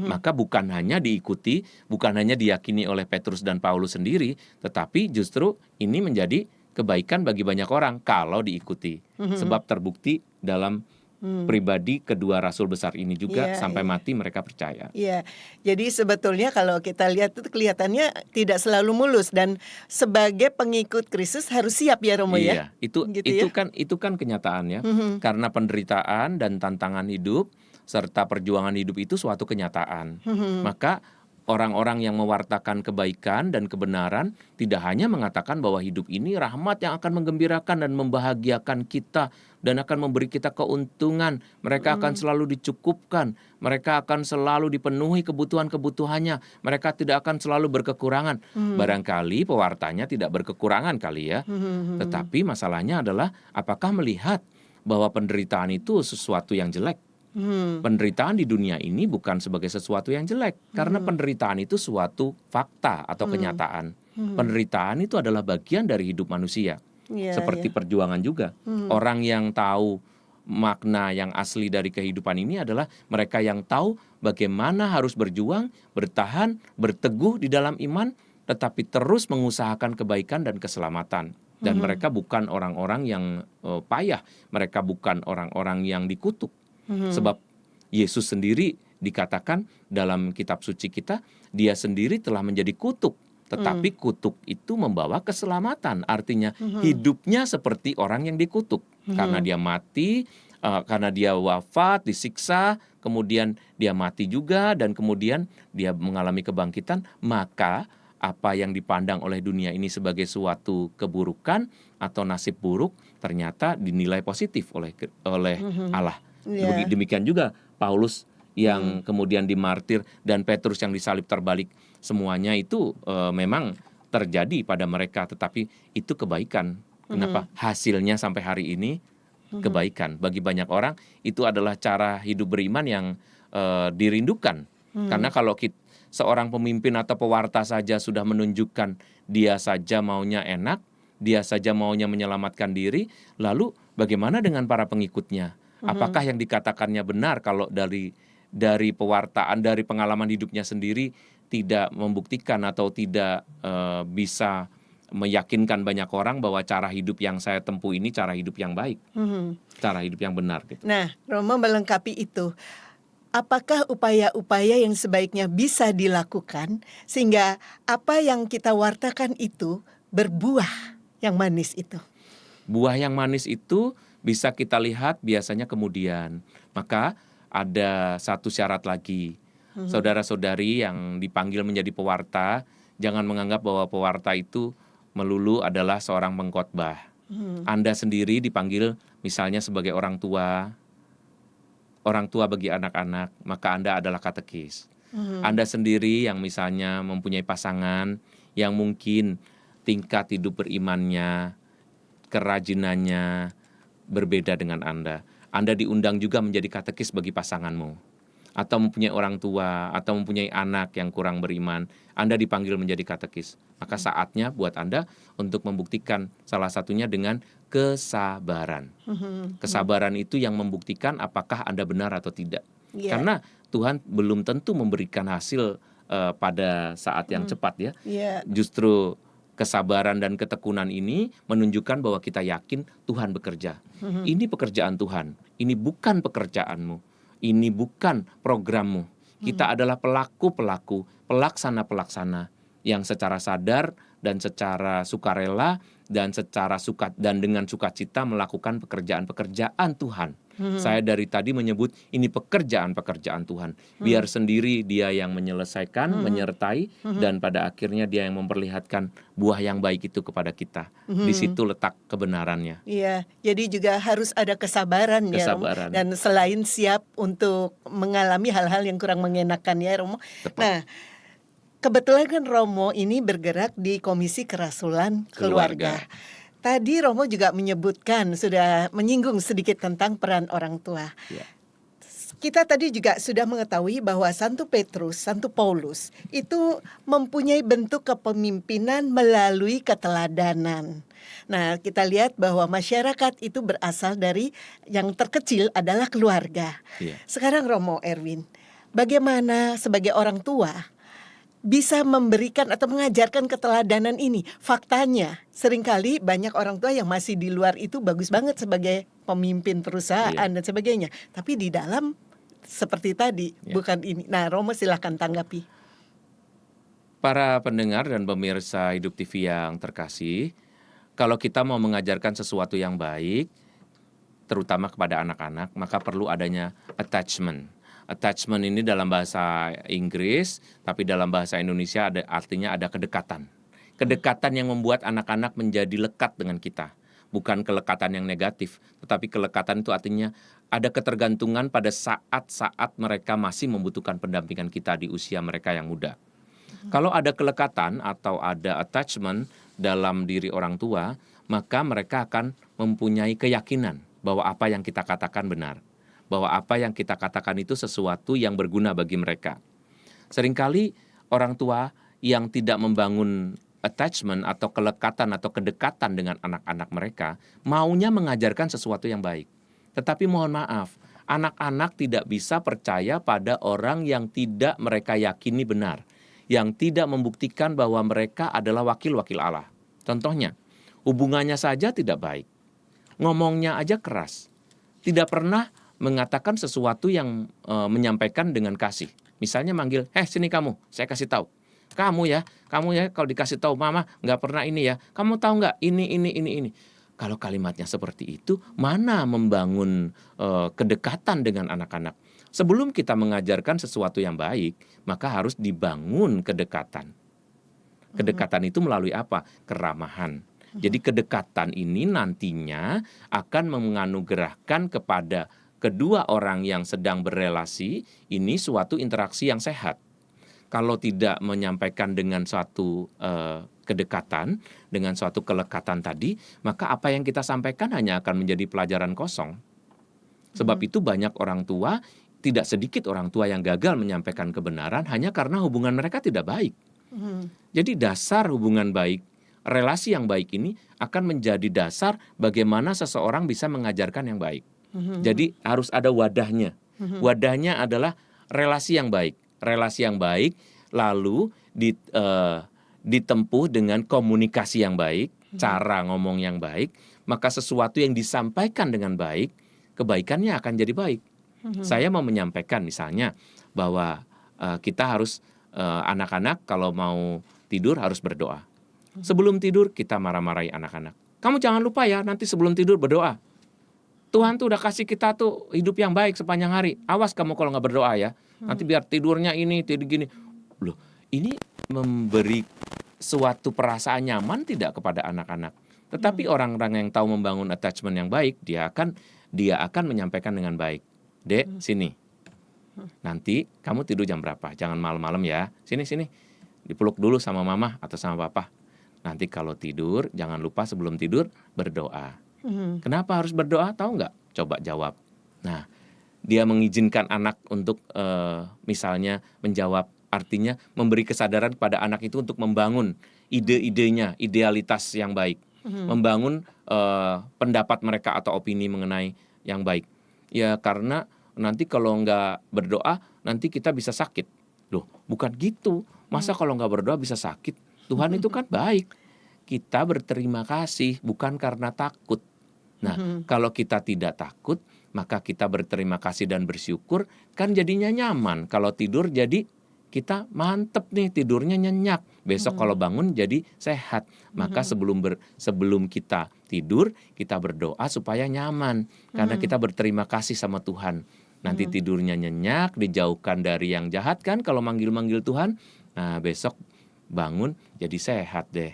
Maka bukan hanya diikuti, bukan hanya diyakini oleh Petrus dan Paulus sendiri, tetapi justru ini menjadi kebaikan bagi banyak orang kalau diikuti. Sebab terbukti dalam pribadi kedua rasul besar ini juga sampai mati mereka percaya. Iya, jadi sebetulnya kalau kita lihat itu kelihatannya tidak selalu mulus, dan sebagai pengikut Kristus harus siap ya Romo ya. Itu kan kenyataannya. Karena penderitaan dan tantangan hidup serta perjuangan hidup itu suatu kenyataan. Maka orang-orang yang mewartakan kebaikan dan kebenaran tidak hanya mengatakan bahwa hidup ini rahmat yang akan menggembirakan dan membahagiakan kita dan akan memberi kita keuntungan. Mereka akan selalu dicukupkan, mereka akan selalu dipenuhi kebutuhan-kebutuhannya, mereka tidak akan selalu berkekurangan. Barangkali pewartanya tidak berkekurangan kali ya. Tetapi masalahnya adalah apakah melihat bahwa penderitaan itu sesuatu yang jelek? Penderitaan di dunia ini bukan sebagai sesuatu yang jelek, karena penderitaan itu suatu fakta atau kenyataan. Penderitaan itu adalah bagian dari hidup manusia. Seperti perjuangan juga. Orang yang tahu makna yang asli dari kehidupan ini adalah mereka yang tahu bagaimana harus berjuang, bertahan, berteguh di dalam iman, tetapi terus mengusahakan kebaikan dan keselamatan. Dan mereka bukan orang-orang yang payah, mereka bukan orang-orang yang dikutuk. Sebab Yesus sendiri dikatakan dalam kitab suci kita, dia sendiri telah menjadi kutuk. Tetapi kutuk itu membawa keselamatan. Artinya hidupnya seperti orang yang dikutuk. Karena dia mati, karena dia wafat, disiksa, kemudian dia mati juga, dan kemudian dia mengalami kebangkitan. Maka apa yang dipandang oleh dunia ini sebagai suatu keburukan atau nasib buruk, ternyata dinilai positif oleh Allah. Demikian juga Paulus yang kemudian dimartir dan Petrus yang disalib terbalik. Semuanya itu memang terjadi pada mereka, tetapi itu kebaikan. Kenapa? Hasilnya sampai hari ini kebaikan. Bagi banyak orang itu adalah cara hidup beriman yang dirindukan. Karena kalau seorang pemimpin atau pewarta saja sudah menunjukkan dia saja maunya enak, dia saja maunya menyelamatkan diri, lalu bagaimana dengan para pengikutnya? Apakah yang dikatakannya benar kalau dari pewartaan, dari pengalaman hidupnya sendiri tidak membuktikan atau tidak bisa meyakinkan banyak orang bahwa cara hidup yang saya tempuh ini cara hidup yang baik, cara hidup yang benar. Gitu. Nah, Romo melengkapi itu. Apakah upaya-upaya yang sebaiknya bisa dilakukan sehingga apa yang kita wartakan itu berbuah yang manis itu? Buah yang manis itu bisa kita lihat biasanya kemudian. Maka ada satu syarat lagi. Saudara-saudari yang dipanggil menjadi pewarta, jangan menganggap bahwa pewarta itu melulu adalah seorang pengkhotbah. Anda sendiri dipanggil misalnya sebagai orang tua bagi anak-anak, maka Anda adalah katekis. Anda sendiri yang misalnya mempunyai pasangan yang mungkin tingkat hidup berimannya, kerajinannya berbeda dengan Anda. Anda diundang juga menjadi katekis bagi pasanganmu. Atau mempunyai orang tua, atau mempunyai anak yang kurang beriman, Anda dipanggil menjadi katekis. Maka saatnya buat Anda untuk membuktikan salah satunya dengan kesabaran. Kesabaran itu yang membuktikan apakah Anda benar atau tidak. Iya. Karena Tuhan belum tentu memberikan hasil pada saat yang cepat ya. Iya. Justru kesabaran dan ketekunan ini menunjukkan bahwa kita yakin Tuhan bekerja. Ini pekerjaan Tuhan, ini bukan pekerjaanmu. Ini bukan programmu. Kita adalah pelaku-pelaku, pelaksana-pelaksana yang secara sadar dan secara sukarela dan dengan sukacita melakukan pekerjaan-pekerjaan Tuhan. Saya dari tadi menyebut ini pekerjaan-pekerjaan Tuhan. Biar sendiri Dia yang menyelesaikan, menyertai, dan pada akhirnya Dia yang memperlihatkan buah yang baik itu kepada kita. Di situ letak kebenarannya. Iya, jadi juga harus ada kesabaran ya, Romo. Kesabaran. Dan selain siap untuk mengalami hal-hal yang kurang mengenakan ya, Romo. Tepat. Nah, kebetulan kan Romo ini bergerak di Komisi Kerasulan Keluarga. Tadi Romo juga menyebutkan, sudah menyinggung sedikit tentang peran orang tua. Ya. Kita tadi juga sudah mengetahui bahwa Santo Petrus, Santo Paulus itu mempunyai bentuk kepemimpinan melalui keteladanan. Nah, kita lihat bahwa masyarakat itu berasal dari yang terkecil adalah keluarga. Iya. Sekarang Romo Erwin, bagaimana sebagai orang tua bisa memberikan atau mengajarkan keteladanan ini? Faktanya, seringkali banyak orang tua yang masih di luar itu bagus banget sebagai pemimpin perusahaan dan sebagainya. Tapi di dalam seperti tadi, bukan ini. Nah, Romo silahkan tanggapi. Para pendengar dan pemirsa Hidup TV yang terkasih, kalau kita mau mengajarkan sesuatu yang baik, terutama kepada anak-anak, maka perlu adanya attachment. Attachment ini dalam bahasa Inggris, tapi dalam bahasa Indonesia artinya ada kedekatan. Kedekatan yang membuat anak-anak menjadi lekat dengan kita. Bukan kelekatan yang negatif, tetapi kelekatan itu artinya ada ketergantungan pada saat-saat mereka masih membutuhkan pendampingan kita di usia mereka yang muda. Kalau ada kelekatan atau ada attachment dalam diri orang tua, maka mereka akan mempunyai keyakinan bahwa apa yang kita katakan benar. Bahwa apa yang kita katakan itu sesuatu yang berguna bagi mereka. Seringkali orang tua yang tidak membangun attachment atau kelekatan atau kedekatan dengan anak-anak mereka, maunya mengajarkan sesuatu yang baik. Tetapi mohon maaf, anak-anak tidak bisa percaya pada orang yang tidak mereka yakini benar, yang tidak membuktikan bahwa mereka adalah wakil-wakil Allah. Contohnya, hubungannya saja tidak baik, ngomongnya aja keras, tidak pernah mengatakan sesuatu yang menyampaikan dengan kasih. Misalnya manggil, sini kamu, saya kasih tahu. Kamu ya kalau dikasih tahu mama nggak pernah ini ya. Kamu tahu nggak ini. Kalau kalimatnya seperti itu, mana membangun kedekatan dengan anak-anak. Sebelum kita mengajarkan sesuatu yang baik, maka harus dibangun kedekatan. Kedekatan itu melalui apa? Keramahan. Jadi kedekatan ini nantinya akan menganugerahkan kepada kedua orang yang sedang berelasi ini suatu interaksi yang sehat. Kalau tidak menyampaikan dengan suatu kedekatan, dengan suatu kelekatan tadi, maka apa yang kita sampaikan hanya akan menjadi pelajaran kosong. Sebab itu banyak orang tua, tidak sedikit orang tua yang gagal menyampaikan kebenaran hanya karena hubungan mereka tidak baik. Jadi dasar hubungan baik, relasi yang baik ini akan menjadi dasar bagaimana seseorang bisa mengajarkan yang baik. Jadi harus ada wadahnya. Wadahnya adalah relasi yang baik. Relasi yang baik lalu ditempuh dengan komunikasi yang baik, cara ngomong yang baik, maka sesuatu yang disampaikan dengan baik, kebaikannya akan jadi baik. Saya mau menyampaikan misalnya bahwa kita harus anak-anak kalau mau tidur harus berdoa. Sebelum tidur kita marah-marahi anak-anak. Kamu jangan lupa ya nanti sebelum tidur berdoa. Tuhan tuh udah kasih kita tuh hidup yang baik sepanjang hari. Awas kamu kalau nggak berdoa ya. Nanti biar tidurnya ini, tidur gini. Loh, ini memberi suatu perasaan nyaman tidak kepada anak-anak. Tetapi orang-orang yang tahu membangun attachment yang baik, dia akan menyampaikan dengan baik. Dek, sini. nanti kamu tidur jam berapa? Jangan malam-malam ya. Sini, dipeluk dulu sama mama atau sama papa. Nanti kalau tidur, jangan lupa sebelum tidur berdoa. Kenapa harus berdoa? Tahu nggak? Coba jawab. Nah, dia mengizinkan anak untuk misalnya menjawab. Artinya memberi kesadaran kepada anak itu untuk membangun ide-idenya, idealitas yang baik. Membangun pendapat mereka atau opini mengenai yang baik. Ya karena nanti kalau nggak berdoa, nanti kita bisa sakit. Loh, bukan gitu. Masa kalau nggak berdoa bisa sakit? Tuhan itu kan baik. Kita berterima kasih, bukan karena takut. Nah, kalau kita tidak takut, maka kita berterima kasih dan bersyukur, kan jadinya nyaman. Kalau tidur jadi kita mantep nih, tidurnya nyenyak. Besok kalau bangun jadi sehat. Maka sebelum kita tidur, kita berdoa supaya nyaman. Karena kita berterima kasih sama Tuhan. Nanti tidurnya nyenyak, dijauhkan dari yang jahat kan kalau manggil-manggil Tuhan. Nah besok bangun jadi sehat deh.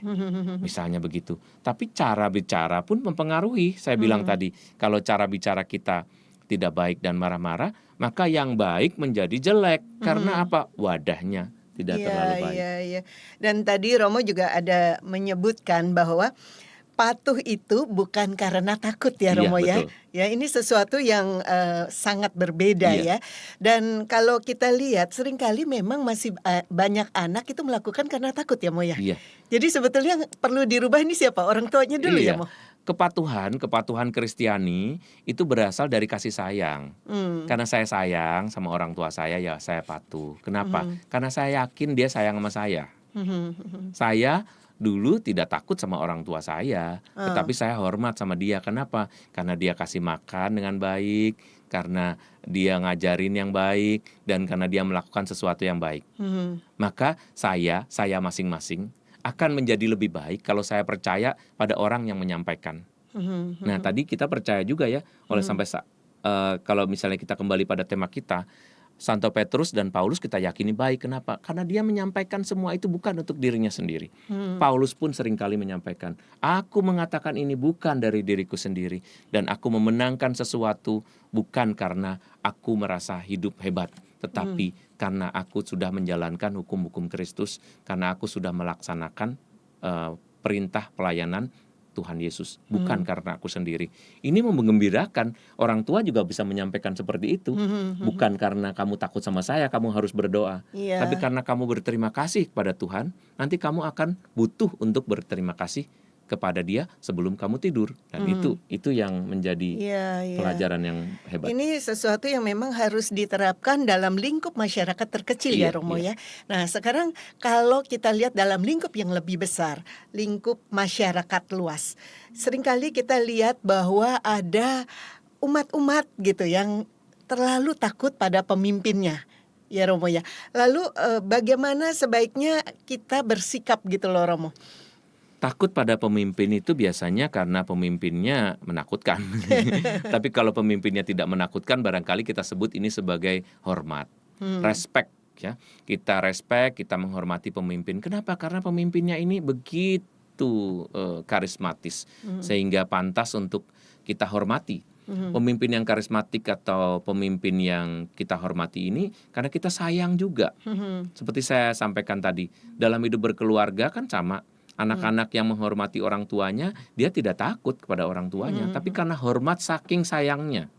Misalnya begitu. Tapi cara bicara pun mempengaruhi. Saya bilang tadi, kalau cara bicara kita tidak baik dan marah-marah, maka yang baik menjadi jelek. Karena apa? Wadahnya tidak terlalu baik. Iya. Dan tadi Romo juga ada menyebutkan bahwa patuh itu bukan karena takut ya Romo ya. Betul. Ya ini sesuatu yang sangat berbeda Iya. ya. Dan kalau kita lihat seringkali memang masih banyak anak itu melakukan karena takut ya Mo ya. Iya. Jadi sebetulnya perlu dirubah ini siapa? Orang tuanya dulu ya Iya. Mo. Kepatuhan Kristiani itu berasal dari kasih sayang. Karena saya sayang sama orang tua saya, ya saya patuh. Kenapa? Karena saya yakin dia sayang sama saya. Saya dulu tidak takut sama orang tua saya, tetapi saya hormat sama dia. Kenapa? Karena dia kasih makan dengan baik, karena dia ngajarin yang baik, dan karena dia melakukan sesuatu yang baik. Maka saya masing-masing akan menjadi lebih baik kalau saya percaya pada orang yang menyampaikan. Nah tadi kita percaya juga ya, oleh sampai kalau misalnya kita kembali pada tema kita, Santo Petrus dan Paulus kita yakini baik. Kenapa? Karena dia menyampaikan semua itu bukan untuk dirinya sendiri. Paulus pun seringkali menyampaikan, aku mengatakan ini bukan dari diriku sendiri, dan aku memenangkan sesuatu bukan karena aku merasa hidup hebat, tetapi karena aku sudah menjalankan hukum-hukum Kristus, karena aku sudah melaksanakan perintah pelayanan Tuhan Yesus, bukan karena aku sendiri. Ini menggembirakan. Orang tua juga bisa menyampaikan seperti itu. Bukan karena kamu takut sama saya, kamu harus berdoa. Iya. Tapi karena kamu berterima kasih kepada Tuhan, nanti kamu akan butuh untuk berterima kasih kepada Dia sebelum kamu tidur. Dan itu yang menjadi pelajaran yang hebat. Ini sesuatu yang memang harus diterapkan dalam lingkup masyarakat terkecil ya Romo ya. Nah sekarang kalau kita lihat dalam lingkup yang lebih besar, lingkup masyarakat luas, seringkali kita lihat bahwa ada umat-umat gitu yang terlalu takut pada pemimpinnya. Ya Romo ya. Lalu bagaimana sebaiknya kita bersikap gitu loh Romo? Takut pada pemimpin itu biasanya karena pemimpinnya menakutkan. Tapi kalau pemimpinnya tidak menakutkan, barangkali kita sebut ini sebagai hormat, respect ya. Kita respect, kita menghormati pemimpin. Kenapa? Karena pemimpinnya ini begitu karismatis, sehingga pantas untuk kita hormati. Pemimpin yang karismatik atau pemimpin yang kita hormati ini karena kita sayang juga. Seperti saya sampaikan tadi, dalam hidup berkeluarga kan sama. Anak-anak yang menghormati orang tuanya, dia tidak takut kepada orang tuanya, tapi karena hormat saking sayangnya.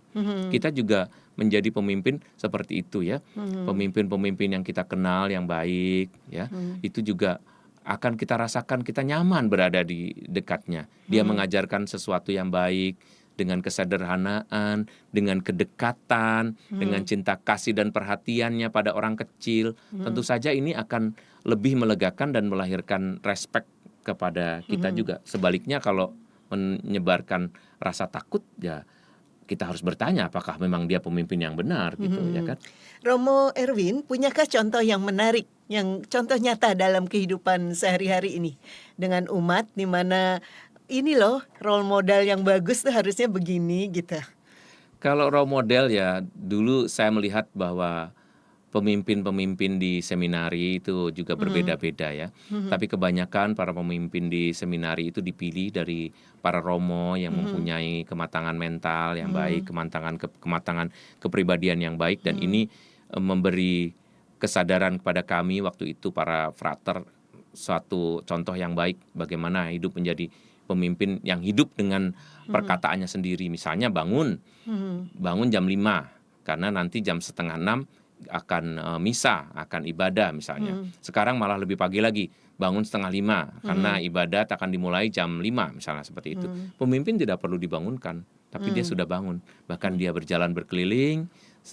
Kita juga menjadi pemimpin seperti itu ya. Pemimpin-pemimpin yang kita kenal yang baik ya, itu juga akan kita rasakan kita nyaman berada di dekatnya. Dia mengajarkan sesuatu yang baik dengan kesederhanaan, dengan kedekatan, dengan cinta kasih dan perhatiannya pada orang kecil. Tentu saja ini akan lebih melegakan dan melahirkan respect kepada kita juga. Sebaliknya kalau menyebarkan rasa takut, ya kita harus bertanya apakah memang dia pemimpin yang benar gitu ya kan. Romo Erwin, punyakah contoh yang menarik, yang contoh nyata dalam kehidupan sehari-hari ini dengan umat, di mana ini loh role model yang bagus tuh harusnya begini gitu? Kalau role model ya, dulu saya melihat bahwa pemimpin-pemimpin di seminari itu juga berbeda-beda ya. Tapi kebanyakan para pemimpin di seminari itu dipilih dari para romo yang mempunyai kematangan mental yang baik, kematangan kepribadian yang baik, dan ini memberi kesadaran kepada kami waktu itu para frater, suatu contoh yang baik bagaimana hidup menjadi pemimpin yang hidup dengan perkataannya sendiri. Misalnya bangun jam 5 karena nanti jam setengah 6 akan misa, akan ibadah misalnya. Sekarang malah lebih pagi lagi, bangun setengah 5 karena ibadat akan dimulai jam 5 misalnya, seperti itu. Pemimpin tidak perlu dibangunkan, tapi dia sudah bangun. Bahkan dia berjalan berkeliling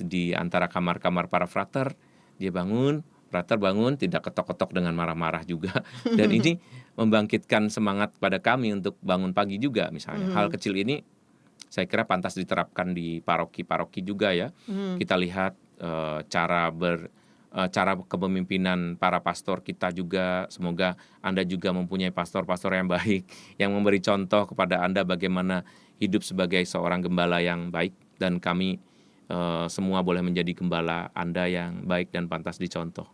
di antara kamar-kamar para frater, dia bangun, frater bangun, tidak ketok-ketok dengan marah-marah juga. Dan ini membangkitkan semangat pada kami untuk bangun pagi juga misalnya. Hal kecil ini saya kira pantas diterapkan di paroki-paroki juga ya. Kita lihat cara kepemimpinan para pastor kita juga. Semoga Anda juga mempunyai pastor-pastor yang baik, yang memberi contoh kepada Anda bagaimana hidup sebagai seorang gembala yang baik. Dan kami semua boleh menjadi gembala Anda yang baik dan pantas dicontoh.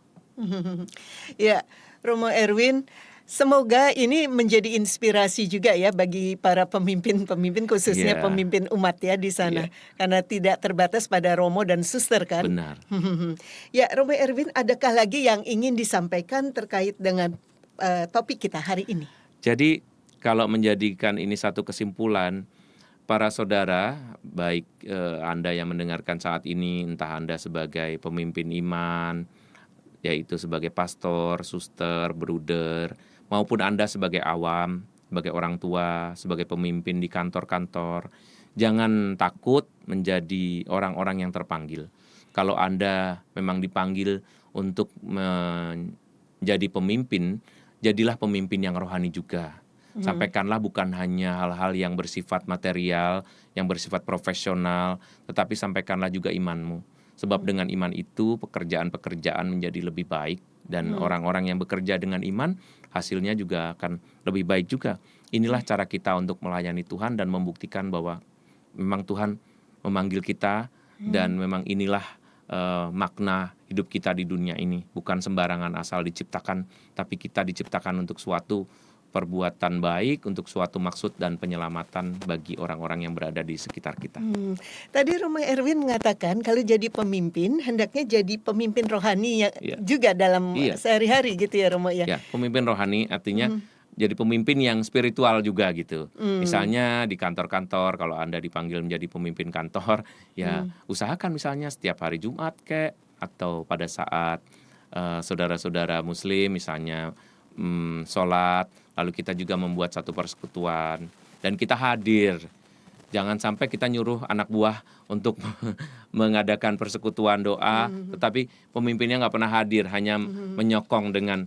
Ya, Romo Erwin, semoga ini menjadi inspirasi juga ya bagi para pemimpin-pemimpin, khususnya pemimpin umat ya di sana. Karena tidak terbatas pada Romo dan suster kan. Benar. Ya, Romo Erwin, adakah lagi yang ingin disampaikan terkait dengan topik kita hari ini? Jadi kalau menjadikan ini satu kesimpulan, para saudara, baik Anda yang mendengarkan saat ini, entah Anda sebagai pemimpin iman, yaitu sebagai pastor, suster, bruder, maupun Anda sebagai awam, sebagai orang tua, sebagai pemimpin di kantor-kantor, jangan takut menjadi orang-orang yang terpanggil. Kalau Anda memang dipanggil untuk menjadi pemimpin, jadilah pemimpin yang rohani juga. Sampaikanlah bukan hanya hal-hal yang bersifat material, yang bersifat profesional, tetapi sampaikanlah juga imanmu. Sebab dengan iman itu pekerjaan-pekerjaan menjadi lebih baik, dan orang-orang yang bekerja dengan iman hasilnya juga akan lebih baik juga. Inilah cara kita untuk melayani Tuhan dan membuktikan bahwa memang Tuhan memanggil kita, dan memang inilah makna hidup kita di dunia ini. Bukan sembarangan asal diciptakan, tapi kita diciptakan untuk suatu perbuatan baik, untuk suatu maksud dan penyelamatan bagi orang-orang yang berada di sekitar kita. Tadi Romo Erwin mengatakan kalau jadi pemimpin hendaknya jadi pemimpin rohani juga dalam sehari-hari gitu ya Romo ya. Ya, pemimpin rohani artinya jadi pemimpin yang spiritual juga gitu. Misalnya di kantor-kantor, kalau Anda dipanggil menjadi pemimpin kantor, ya usahakan misalnya setiap hari Jumat atau pada saat saudara-saudara Muslim misalnya sholat, lalu kita juga membuat satu persekutuan dan kita hadir. Jangan sampai kita nyuruh anak buah untuk mengadakan persekutuan doa, tetapi pemimpinnya nggak pernah hadir, hanya menyokong dengan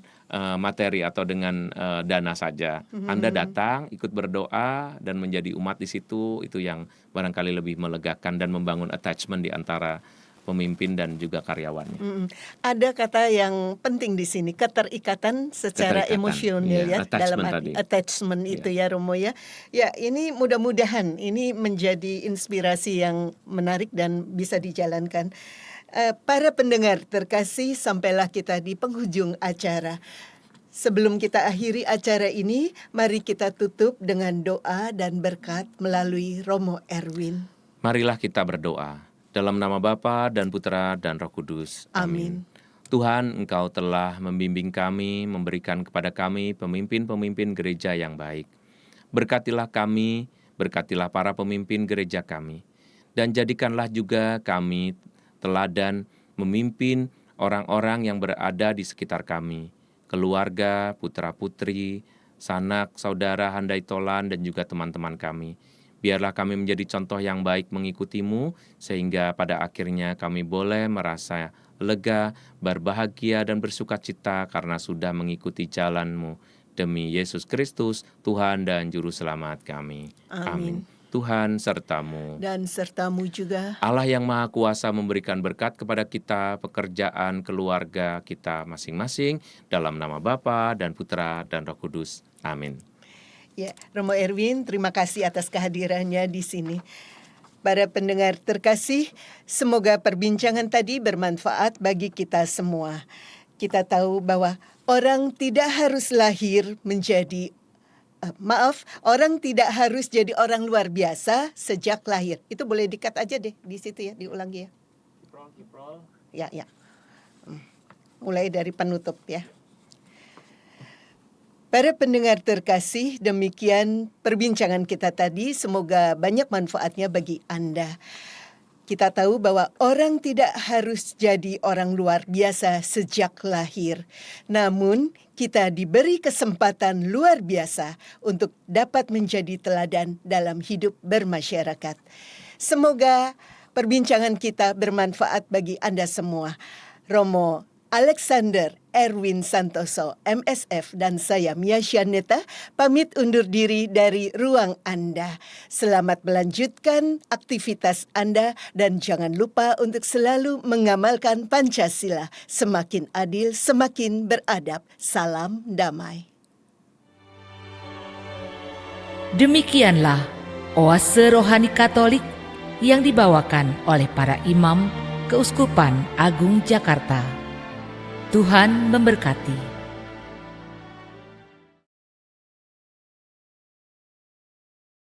materi atau dengan dana saja. Anda datang, ikut berdoa dan menjadi umat di situ, itu yang barangkali lebih melegakan dan membangun attachment di antara pemimpin dan juga karyawannya. Ada kata yang penting di sini, keterikatan secara emosional ya, dalam arti attachment itu ya Romo ya. Ya, ini mudah-mudahan ini menjadi inspirasi yang menarik dan bisa dijalankan. Para pendengar terkasih, sampailah kita di penghujung acara. Sebelum kita akhiri acara ini, mari kita tutup dengan doa dan berkat melalui Romo Erwin. Marilah kita berdoa. Dalam nama Bapa dan Putra dan Roh Kudus. Amin. Tuhan, Engkau telah membimbing kami, memberikan kepada kami pemimpin-pemimpin gereja yang baik. Berkatilah kami, berkatilah para pemimpin gereja kami. Dan jadikanlah juga kami teladan memimpin orang-orang yang berada di sekitar kami. Keluarga, putra-putri, sanak, saudara, handai tolan, dan juga teman-teman kami. Biarlah kami menjadi contoh yang baik mengikutimu, sehingga pada akhirnya kami boleh merasa lega, berbahagia, dan bersuka cita karena sudah mengikuti jalan-Mu. Demi Yesus Kristus, Tuhan dan Juru Selamat kami. Amin. Tuhan sertamu. Dan sertamu juga. Allah yang Maha Kuasa memberikan berkat kepada kita, pekerjaan, keluarga kita masing-masing, dalam nama Bapa dan Putra dan Roh Kudus. Amin. Ya, Romo Erwin, terima kasih atas kehadirannya di sini. Para pendengar terkasih, semoga perbincangan tadi bermanfaat bagi kita semua. Kita tahu bahwa orang tidak harus lahir menjadi orang tidak harus jadi orang luar biasa sejak lahir. Itu boleh dikat aja deh di situ ya, diulangi ya. Ya. Mulai dari penutup ya. Para pendengar terkasih, demikian perbincangan kita tadi. Semoga banyak manfaatnya bagi Anda. Kita tahu bahwa orang tidak harus jadi orang luar biasa sejak lahir. Namun, kita diberi kesempatan luar biasa untuk dapat menjadi teladan dalam hidup bermasyarakat. Semoga perbincangan kita bermanfaat bagi Anda semua. Romo Alexander Erwin Santoso, MSF, dan saya Mia Syaneta pamit undur diri dari ruang Anda. Selamat melanjutkan aktivitas Anda dan jangan lupa untuk selalu mengamalkan Pancasila. Semakin adil, semakin beradab. Salam damai. Demikianlah Oase Rohani Katolik yang dibawakan oleh para imam Keuskupan Agung Jakarta. Tuhan memberkati.